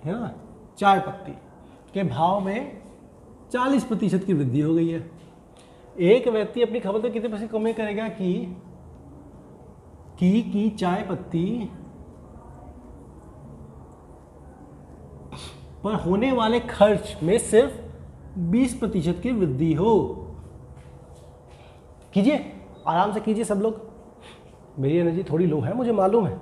है ना। चाय पत्ती के भाव में 40% की वृद्धि हो गई है। एक व्यक्ति अपनी खपत में कितने पैसे कमी करेगा कि चाय पत्ती पर होने वाले खर्च में सिर्फ 20% की वृद्धि हो। कीजिए, आराम से कीजिए सब लोग। मेरी एनर्जी थोड़ी लो है, मुझे मालूम है,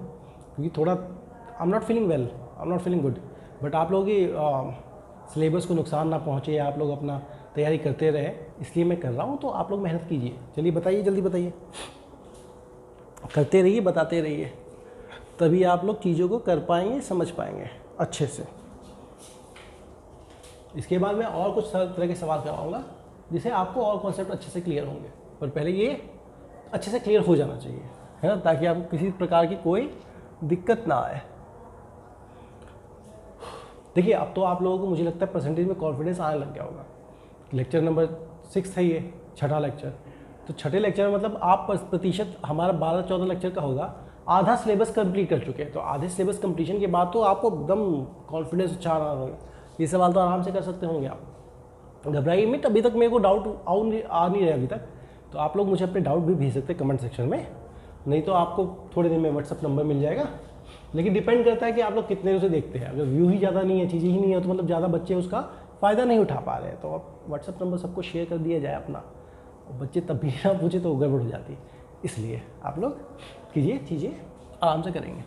क्योंकि थोड़ा I am not feeling well, I am not feeling good, but आप लोगों की सिलेबस को नुकसान ना पहुंचे, आप लोग अपना तैयारी करते रहे, इसलिए मैं कर रहा हूं, तो आप लोग मेहनत कीजिए। चलिए बताइए, जल्दी बताइए, करते रहिए, बताते रहिए, तभी आप लोग चीज़ों को कर पाएंगे, समझ पाएंगे अच्छे से। इसके बाद मैं और कुछ तरह के सवाल करवाऊँगा जिससे आपको और कॉन्सेप्ट अच्छे से क्लियर होंगे, पर पहले ये अच्छे से क्लियर हो जाना चाहिए, है ना, ताकि आपको किसी प्रकार की कोई दिक्कत ना आए। देखिए, अब तो आप लोगों को मुझे लगता है परसेंटेज में कॉन्फिडेंस आने लग गया होगा। लेक्चर नंबर 6 है ये, छठा लेक्चर, तो छठे लेक्चर में मतलब आप प्रतिशत हमारा 12-14 लेक्चर का होगा, आधा सिलेबस कंप्लीट कर चुके हैं, तो आधे सिलेबस कंप्लीशन के बाद तो आपको एकदम कॉन्फिडेंस अच्छा आ रहा होगा। ये सवाल तो आराम से कर सकते होंगे आप, घबराइए मत। अभी तक मेरे को डाउट आ नहीं रहा अभी तक, तो आप लोग मुझे अपने डाउट भी भेज सकते हैं कमेंट सेक्शन में, नहीं तो आपको थोड़े दिन में व्हाट्सअप नंबर मिल जाएगा। लेकिन डिपेंड करता है कि आप लोग कितने उसे देखते हैं। अगर व्यू ही ज़्यादा नहीं है, चीज़ें ही नहीं है, तो मतलब ज़्यादा बच्चे उसका फ़ायदा नहीं उठा पा रहे हैं, तो आप व्हाट्सअप नंबर सबको शेयर कर दिया जाए अपना, और बच्चे तब भी ना पूछे तो गड़बड़ हो जाती है। इसलिए आप लोग कीजिए, चीज़ें आराम से करेंगे।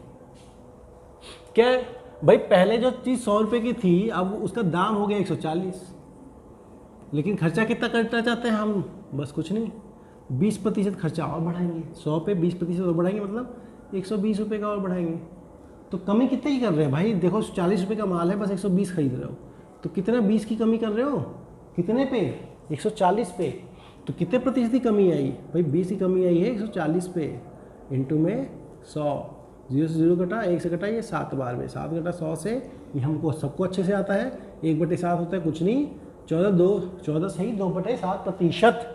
क्या है भाई, पहले जो चीज़ 100 रुपये की थी अब उसका दाम हो गया 140, लेकिन खर्चा कितना करना चाहते हैं हम? बस कुछ नहीं, 20% खर्चा और बढ़ाएंगे। 100 पे 20% और बढ़ाएंगे, मतलब 120 रुपये का और बढ़ाएंगे। तो कमी कितने की कर रहे हैं भाई? देखो 40 रुपये का माल है, बस 120 खरीद रहे हो, तो कितना 20 की कमी कर रहे हो? कितने पे? 140 पे। तो कितने प्रतिशत की कमी आई भाई? 20 की कमी आई है 140 पे, इंटू में 100, 0 से 0 कटा, 1 से कटा, ये 7 बार में 7 घटा 100 से, ये हमको सबको अच्छे से आता है। 1/7 होता है कुछ नहीं, 14 सही 2/7%।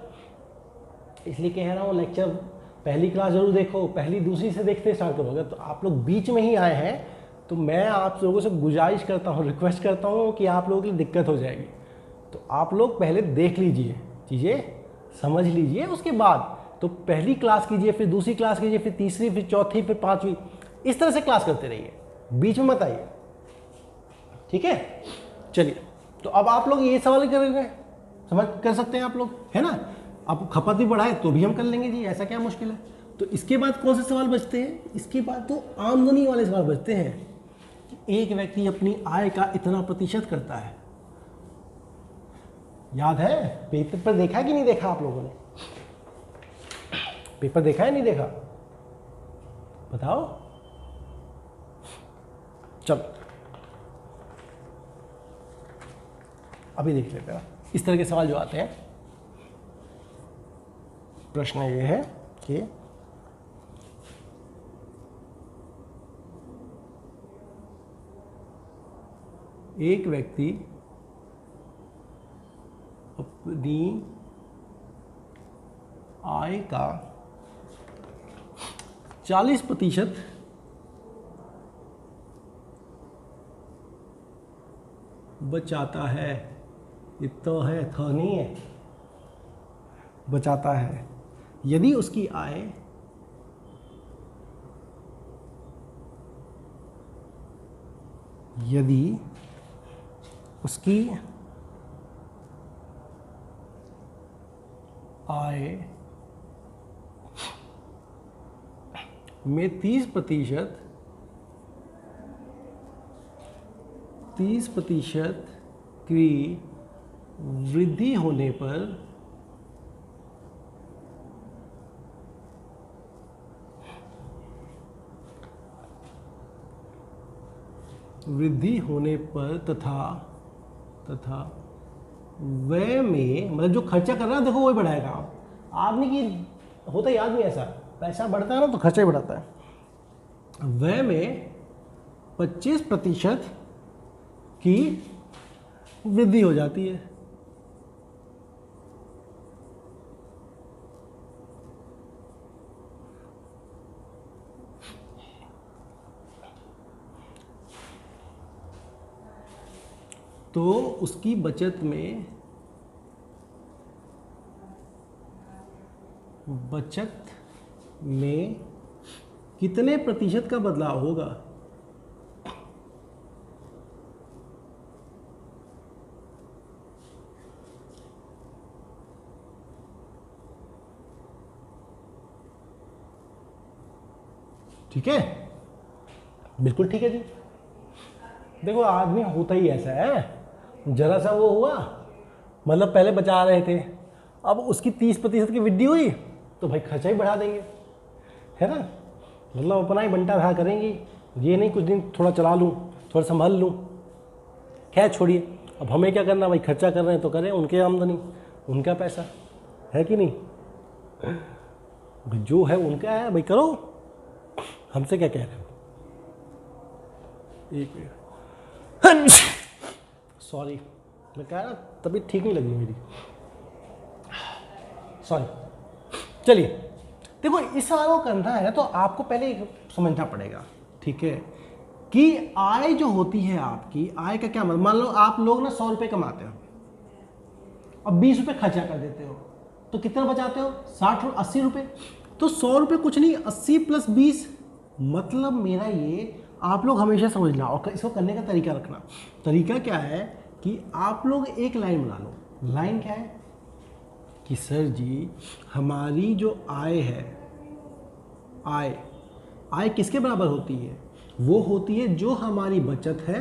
इसलिए कह रहा हूँ लेक्चर पहली क्लास जरूर देखो, पहली दूसरी से देखते स्टार्ट करोगे। तो आप लोग बीच में ही आए हैं, तो मैं आप लोगों से गुजारिश करता हूँ, रिक्वेस्ट करता हूँ कि आप लोगों के लिए दिक्कत हो जाएगी। तो आप लोग पहले देख लीजिए, चीज़ें समझ लीजिए, उसके बाद तो पहली क्लास कीजिए, फिर दूसरी क्लास कीजिए, फिर तीसरी, फिर चौथी, फिर पाँचवीं, इस तरह से क्लास करते रहिए, बीच में मत आइए। ठीक है, चलिए। तो अब आप लोग ये सवाल करेंगे, समझ कर सकते हैं आप लोग, है ना? अब खपत भी बढ़ाए तो भी हम कर लेंगे जी, ऐसा क्या मुश्किल है। तो इसके बाद कौन से सवाल बचते हैं? इसके बाद तो आमदनी वाले सवाल बचते हैं कि एक व्यक्ति अपनी आय का इतना प्रतिशत करता है। याद है? पेपर देखा है कि नहीं देखा आप लोगों ने? पेपर देखा है नहीं देखा? बताओ। चलो अभी देख लेते हैं इस तरह के सवाल जो आते हैं। प्रश्न ये है कि एक व्यक्ति अपनी आय का 40% बचाता है। इतना है, था नहीं है, बचाता है। यदि उसकी आय में 30% की वृद्धि होने पर तथा व्यय में, मतलब जो खर्चा कर रहा है देखो वही बढ़ाएगा। आदमी की होता है आदमी ऐसा, पैसा बढ़ता है ना तो खर्चा ही बढ़ाता है। व्यय में 25% की वृद्धि हो जाती है। तो उसकी बचत में कितने प्रतिशत का बदलाव होगा? ठीक है, बिल्कुल ठीक है जी। देखो आदमी होता ही ऐसा है, जरा सा वो हुआ, मतलब पहले बचा रहे थे, अब उसकी 30% की वृद्धि हुई तो भाई खर्चा ही बढ़ा देंगे, है ना? मतलब अपना ही बंटा रहा करेंगे, ये नहीं कुछ दिन थोड़ा चला लूँ, थोड़ा संभाल लूँ। खैर छोड़िए, अब हमें क्या करना भाई, खर्चा कर रहे हैं तो करें, उनके आमदनी उनका पैसा है कि नहीं? जो है उनका है भाई, करो, हमसे क्या कह रहे हो? एक मिनट, सॉरी, मैं कह रहा तबीयत ठीक नहीं लगी मेरी, सॉरी। चलिए देखो, इस सवाल को करना है तो आपको पहले समझना पड़ेगा, ठीक है, कि आय जो होती है, आपकी आय का क्या मतलब। मान लो आप लोग ना 100 रुपये कमाते हो और 20 रुपये खर्चा कर देते हो, तो कितना बचाते हो? 80 रुपये। तो 100 रुपये कुछ नहीं, 80 + 20, मतलब मेरा ये आप लोग हमेशा समझना और इसको करने का तरीका रखना। तरीका क्या है कि आप लोग एक लाइन बना लो। लाइन क्या है कि सर जी हमारी जो आय है, आय किसके बराबर होती है? वो होती है जो हमारी बचत है,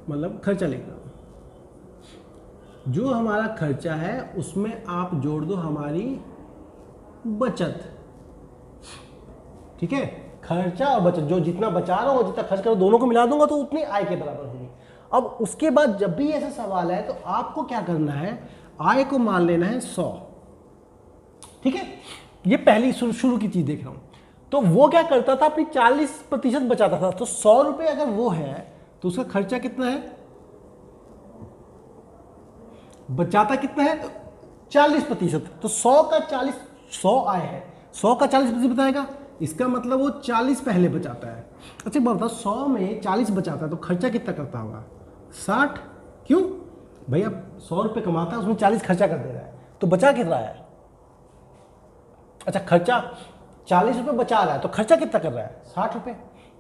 मतलब खर्चा लेकर, जो हमारा खर्चा है उसमें आप जोड़ दो हमारी बचत। ठीक है, खर्चा और बचत, जो जितना बचा रहा हूँ जितना खर्च कर रहा हूँ दोनों को मिला दूंगा तो उतनी आय के बराबर होगी। अब उसके बाद जब भी ऐसा सवाल है तो आपको क्या करना है, आय को मान लेना है 100। ठीक है, ये पहली शुरू की चीज देख रहा हूँ। तो वो क्या करता था, अपनी 40% बचाता था। तो 100 रुपये अगर वो है तो उसका खर्चा कितना है, बचाता कितना है, 40%। तो 100 का 40, 100 आय है, 100 का 40% बताएगा, इसका मतलब वो 40 पहले बचाता है। अच्छा बात बताओ, 100 में 40 बचाता है तो खर्चा कितना करता होगा, 60। क्यों भैया, 100 रुपये कमाता है उसमें 40 खर्चा कर दे रहा है, तो बचा कितना है? अच्छा, खर्चा 40 रुपये बचा रहा है तो खर्चा कितना कर रहा है, 60 रुपये।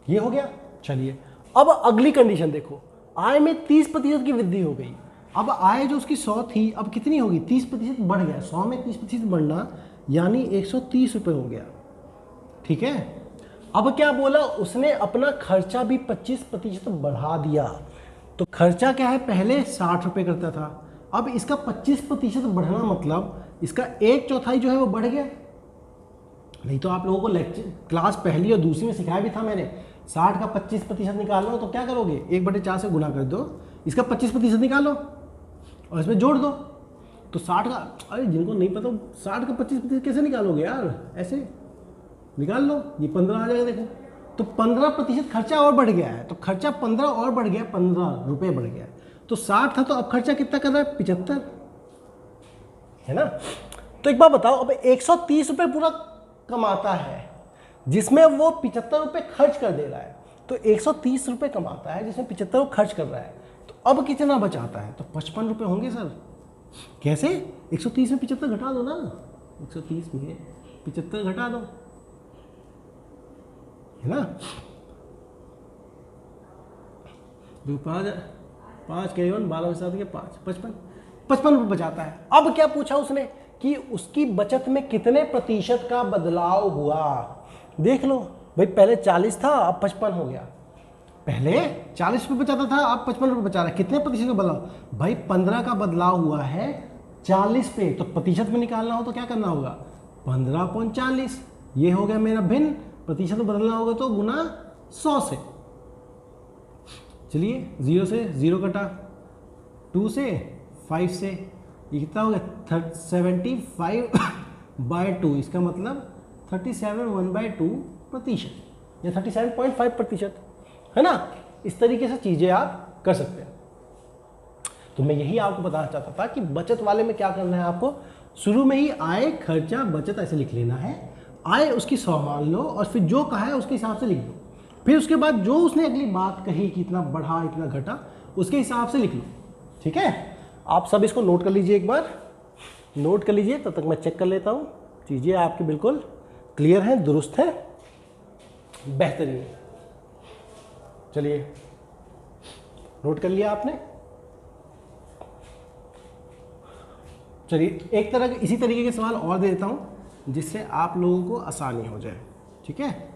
ये हो गया। चलिए अब अगली कंडीशन देखो, आय में 30% की वृद्धि हो गई। अब आय जो उसकी 100 थी अब कितनी होगी, 30% बढ़ गया। 100 में 30% बढ़ना यानी 130 रुपये हो गया। ठीक है, अब क्या बोला उसने, अपना खर्चा भी 25% बढ़ा दिया। तो खर्चा क्या है, पहले 60 रुपये करता था, अब इसका 25% बढ़ना मतलब इसका 1/4 जो है वो बढ़ गया। नहीं तो आप लोगों को लेक्चर क्लास पहली और दूसरी में सिखाया भी था मैंने, 60 का 25% निकालना हो तो क्या करोगे, 1/4 से गुना कर दो, इसका 25% निकालो और इसमें जोड़ दो। तो 60 का, अरे जिनको नहीं पता 60 का 25% कैसे निकालोगे यार, ऐसे निकाल लो, ये 15 आ जाएगा। देखो तो 15% खर्चा और बढ़ गया है, तो खर्चा 15 और बढ़ गया, 15 रुपये बढ़ गया। तो 60 था तो अब खर्चा कितना कर रहा है, 75, है ना। तो एक बात बताओ, अब 130 रुपये पूरा कमाता है जिसमें वो 75 रुपये खर्च कर दे रहा है। तो 130 रुपये कमाता है जिसमें 75 खर्च कर रहा है, तो अब कितना बचाता है, तो 55 रुपये होंगे सर। कैसे, 130 में 75 घटा दो ना, 130 में 75 घटा दो, है ना। 5 के 12 7 के 5, 55 रुपये बचाता है। अब क्या पूछा उसने कि उसकी बचत में कितने प्रतिशत का बदलाव हुआ। देख लो भाई, पहले 40 था अब 55 हो गया। पहले 40 रुपये बचाता था अब 55 रुपये बचा रहा है, कितने प्रतिशत का बदलाव भाई, 15 का बदलाव हुआ है 40 पे। तो प्रतिशत में निकालना हो तो क्या करना होगा, 15/40। ये हो गया मेरा भिन्न, प्रतिशत में बदलना होगा तो गुना 100 से। चलिए 0 से 0 कटा, 2 से 5 से, ये कितना हो गया 75/2, इसका मतलब 37/1/2% या 37.5%, है ना। इस तरीके से चीज़ें आप कर सकते हैं। तो मैं यही आपको बताना चाहता था कि बचत वाले में क्या करना है, आपको शुरू में ही आय खर्चा बचत ऐसे लिख लेना है। आय उसकी 100 मान लो और फिर जो कहा है उसके हिसाब से लिख दो। फिर उसके बाद जो उसने अगली बात कही कि इतना बढ़ा इतना घटा, उसके हिसाब से लिख लो। ठीक है, आप सब इसको नोट कर लीजिए, एक बार नोट कर लीजिए, तब तक मैं चेक कर लेता हूँ चीज़ें आपकी बिल्कुल क्लियर हैं, दुरुस्त हैं, बेहतरीन। चलिए नोट कर लिया आपने। चलिए एक तरह इसी तरीके के सवाल और दे देता हूँ जिससे आप लोगों को आसानी हो जाए। ठीक है,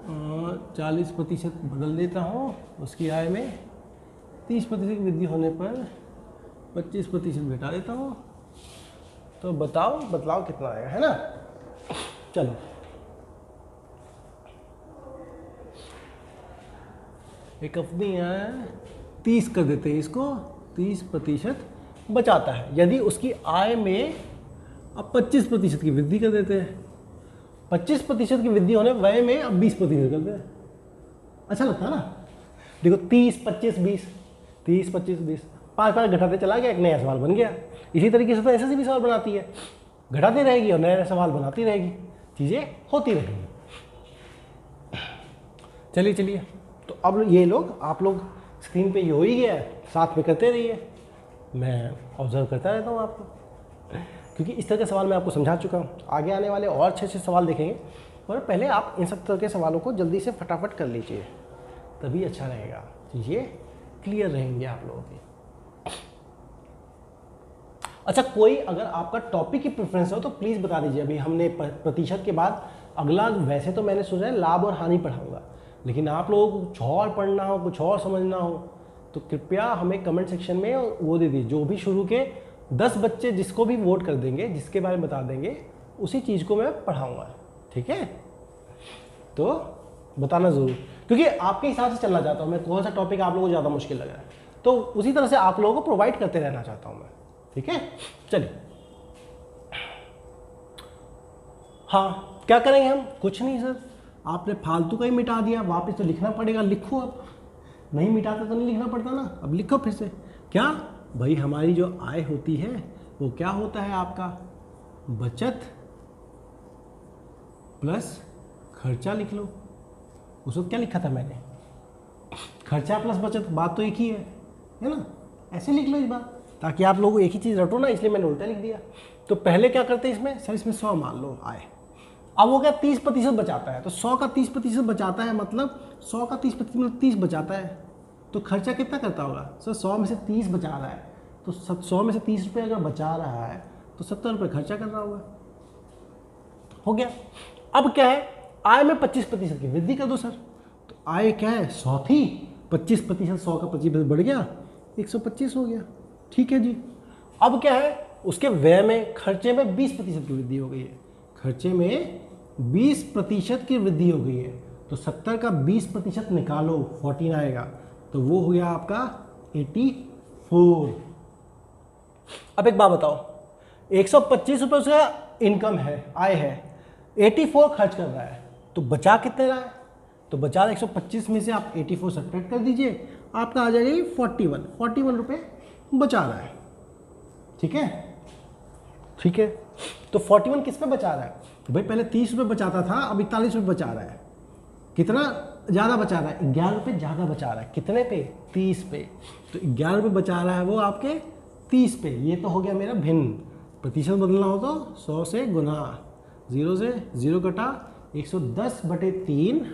और 40% बदल देता हूँ, उसकी आय में 30% की वृद्धि होने पर 25% घटा देता हूँ। तो बताओ बदलाव कितना आएगा, है ना। चलो एक अपनी आय 30 कर देते हैं, इसको 30% बचाता है। यदि उसकी आय में अब 25% की वृद्धि कर देते हैं, 25% की वृद्धि होने व्यय में अब 20% करते हैं। अच्छा लगता है ना। देखो 30 25 20, 30 25 20, 5 घटाते चला गया, एक नया सवाल बन गया। इसी तरीके से तो ऐसे भी सवाल बनाती है, घटाती रहेगी और नया सवाल बनाती रहेगी, चीज़ें होती रहेंगी। चलिए चलिए, तो अब ये लोग आप लोग स्क्रीन पे ये हो ही गया है, साथ में करते रहिए, मैं ऑब्जर्व करता रहता हूँ आपको, क्योंकि इस तरह के सवाल मैं आपको समझा चुका हूँ। आगे आने वाले और अच्छे अच्छे सवाल देखेंगे पर पहले आप इन सब तरह के सवालों को जल्दी से फटाफट कर लीजिए, तभी अच्छा रहेगा, चीज़ें क्लियर रहेंगे आप लोगों की। अच्छा, कोई अगर आपका टॉपिक की प्रेफरेंस हो तो प्लीज़ बता दीजिए। अभी हमने प्रतिशत के बाद अगला, वैसे तो मैंने सोचा है लाभ और हानि पढ़ाऊंगा, लेकिन आप लोगों को कुछ और पढ़ना हो, कुछ और समझना हो तो कृपया हमें कमेंट सेक्शन में वो दे दीजिए। जो भी शुरू के 10 बच्चे जिसको भी वोट कर देंगे, जिसके बारे में बता देंगे, उसी चीज़ को मैं पढ़ाऊँगा, ठीक है? तो बताना ज़रूर, क्योंकि आपके हिसाब से चलना चाहता हूँ मैं, कौन सा टॉपिक आप लोगों को ज़्यादा मुश्किल लग रहा है, तो उसी तरह से आप लोगों को प्रोवाइड करते रहना चाहता हूँ मैं, ठीक है? चलिए, हाँ क्या करेंगे हम? कुछ नहीं सर, आपने फालतू का ही मिटा दिया, वापस तो लिखना पड़ेगा, लिखो। अब नहीं मिटाते तो नहीं लिखना पड़ता ना, अब लिखो फिर से। क्या भाई, हमारी जो आय होती है वो क्या होता है आपका? बचत प्लस खर्चा लिख लो। उस वक्त क्या लिखा था मैंने? खर्चा प्लस बचत, बात तो एक ही है ना? ऐसे लिख लो इस बार, ताकि आप लोगों को एक ही चीज़ रटो ना, इसलिए मैंने उल्टा लिख दिया। तो पहले क्या करते हैं इसमें? सर इसमें 100 मान लो आए, अब वो क्या 30% बचाता है, तो 100 का 30% बचाता है, मतलब 100 का 30% मतलब 30 बचाता है, तो खर्चा कितना करता होगा? सर 100 में से 30 बचा रहा है, तो 100 में से 30 रुपये अगर बचा रहा है तो 70 रुपये खर्चा कर रहा होगा। हो गया। अब क्या है, आय में 25% की वृद्धि कर दो सर। तो आय क्या है? 100 थी, 25%, 100 का 25% बढ़ गया, 125 हो गया। ठीक है जी। अब क्या है, उसके व्यय में, खर्चे में 20% की वृद्धि हो गई है। खर्चे में 20% की वृद्धि हो गई है, तो 70 का 20% निकालो, 14 आएगा, तो वो हो गया आपका 84। अब एक बात बताओ, 125 रुपये उसका इनकम है, आय है, 84 खर्च कर रहा है, तो बचा कितने रहा है? तो बचा 125 में से आप 84 सब्ट्रैक्ट कर दीजिए, आपका आ जाएगा 41 रुपये बचा रहा है। ठीक है, ठीक है। तो 41 किस पे बचा रहा है? तो भाई पहले 30 रुपये बचाता था, अब 41 रुपये बचा रहा है। कितना ज़्यादा बचा रहा है? 11 रुपये ज़्यादा बचा रहा है। कितने पे? 30 पे। तो 11 रुपये बचा रहा है वो आपके 30 पे। ये तो हो गया मेरा भिन्न। प्रतिशत बदलना हो तो 100 से गुना, 0 से 0 कटा, 110/3,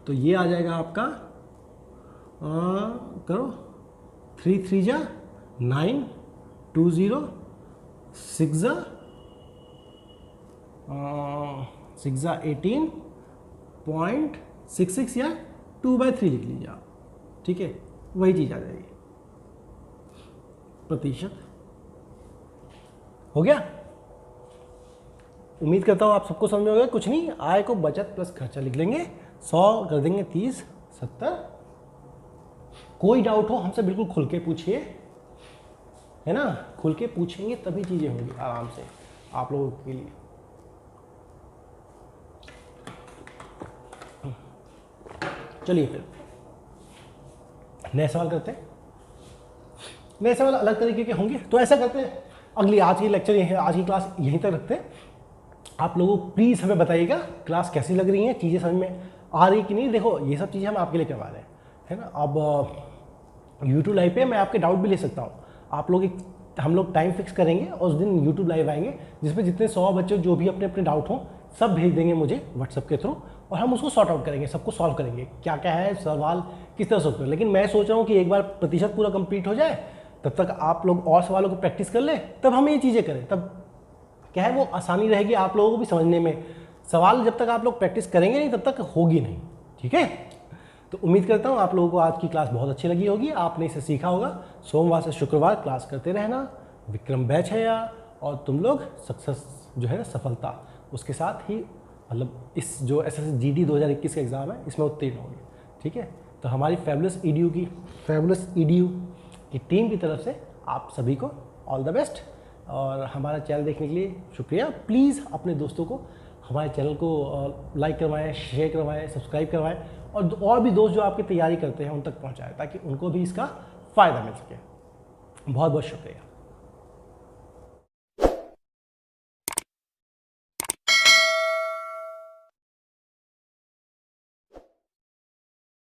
तो ये आ जाएगा आपका, करो 3 3 जा 9, 2 0 6 जा 18.66 या 2/3 लिख लीजिए आप। ठीक है, वही चीज़ आ जाएगी। प्रतिशत हो गया। उम्मीद करता हूँ आप सबको समझ में होगा। कुछ नहीं, आय को बचत प्लस खर्चा लिख लेंगे, 100 कर देंगे 30, 70। कोई डाउट हो हमसे बिल्कुल खुल के पूछिए, है ना? खुल के पूछेंगे तभी चीज़ें होंगी आराम से आप लोगों के लिए। चलिए फिर नए सवाल करते हैं। नए सवाल अलग तरीके के होंगे, तो ऐसा करते हैं, अगली आज की लेक्चर आज की क्लास यहीं तक रखते हैं। आप लोगों प्लीज़ हमें बताइएगा क्लास कैसी लग रही है, चीज़ें समझ में आ रही कि नहीं। देखो ये सब चीज़ें हम आपके लिए करवा रहे हैं, है ना? अब यूट्यूब लाइव पे मैं आपके डाउट भी ले सकता हूँ। आप लोग हम लोग टाइम फिक्स करेंगे और उस दिन यूट्यूब लाइव आएंगे, जिसमें जितने 100 बच्चे जो भी अपने अपने डाउट हों सब भेज देंगे मुझे व्हाट्सएप के थ्रू, और हम उसको सॉर्ट आउट करेंगे, सबको सॉल्व करेंगे, क्या क्या है सवाल किस तरह सॉल्व करें। लेकिन मैं सोच रहा हूँ कि एक बार प्रतिशत पूरा कंप्लीट हो जाए, तब तक आप लोग और सवालों को प्रैक्टिस कर ले, तब हम ये चीज़ें करें, तब क्या है वो आसानी रहेगी आप लोगों को भी समझने में। सवाल जब तक आप लोग प्रैक्टिस करेंगे नहीं तब तक होगी नहीं। ठीक है, तो उम्मीद करता हूँ आप लोगों को आज की क्लास बहुत अच्छी लगी होगी, आपने इसे सीखा होगा। सोमवार से शुक्रवार क्लास करते रहना, विक्रम बैच है यार, और तुम लोग सक्सेस जो है ना, सफलता उसके साथ ही, मतलब इस जो SSC GD 2021 का एग्ज़ाम है इसमें उत्तीर्ण होगी। ठीक है, तो हमारी फैबुलस EDU की टीम की तरफ से आप सभी को ऑल द बेस्ट, और हमारा चैनल देखने के लिए शुक्रिया। प्लीज़ अपने दोस्तों को हमारे चैनल को लाइक करवाएं, शेयर करवाएं, सब्सक्राइब करवाएं, और भी दोस्त जो आपकी तैयारी करते हैं उन तक पहुंचाएं, ताकि उनको भी इसका फ़ायदा मिल सके। बहुत बहुत शुक्रिया।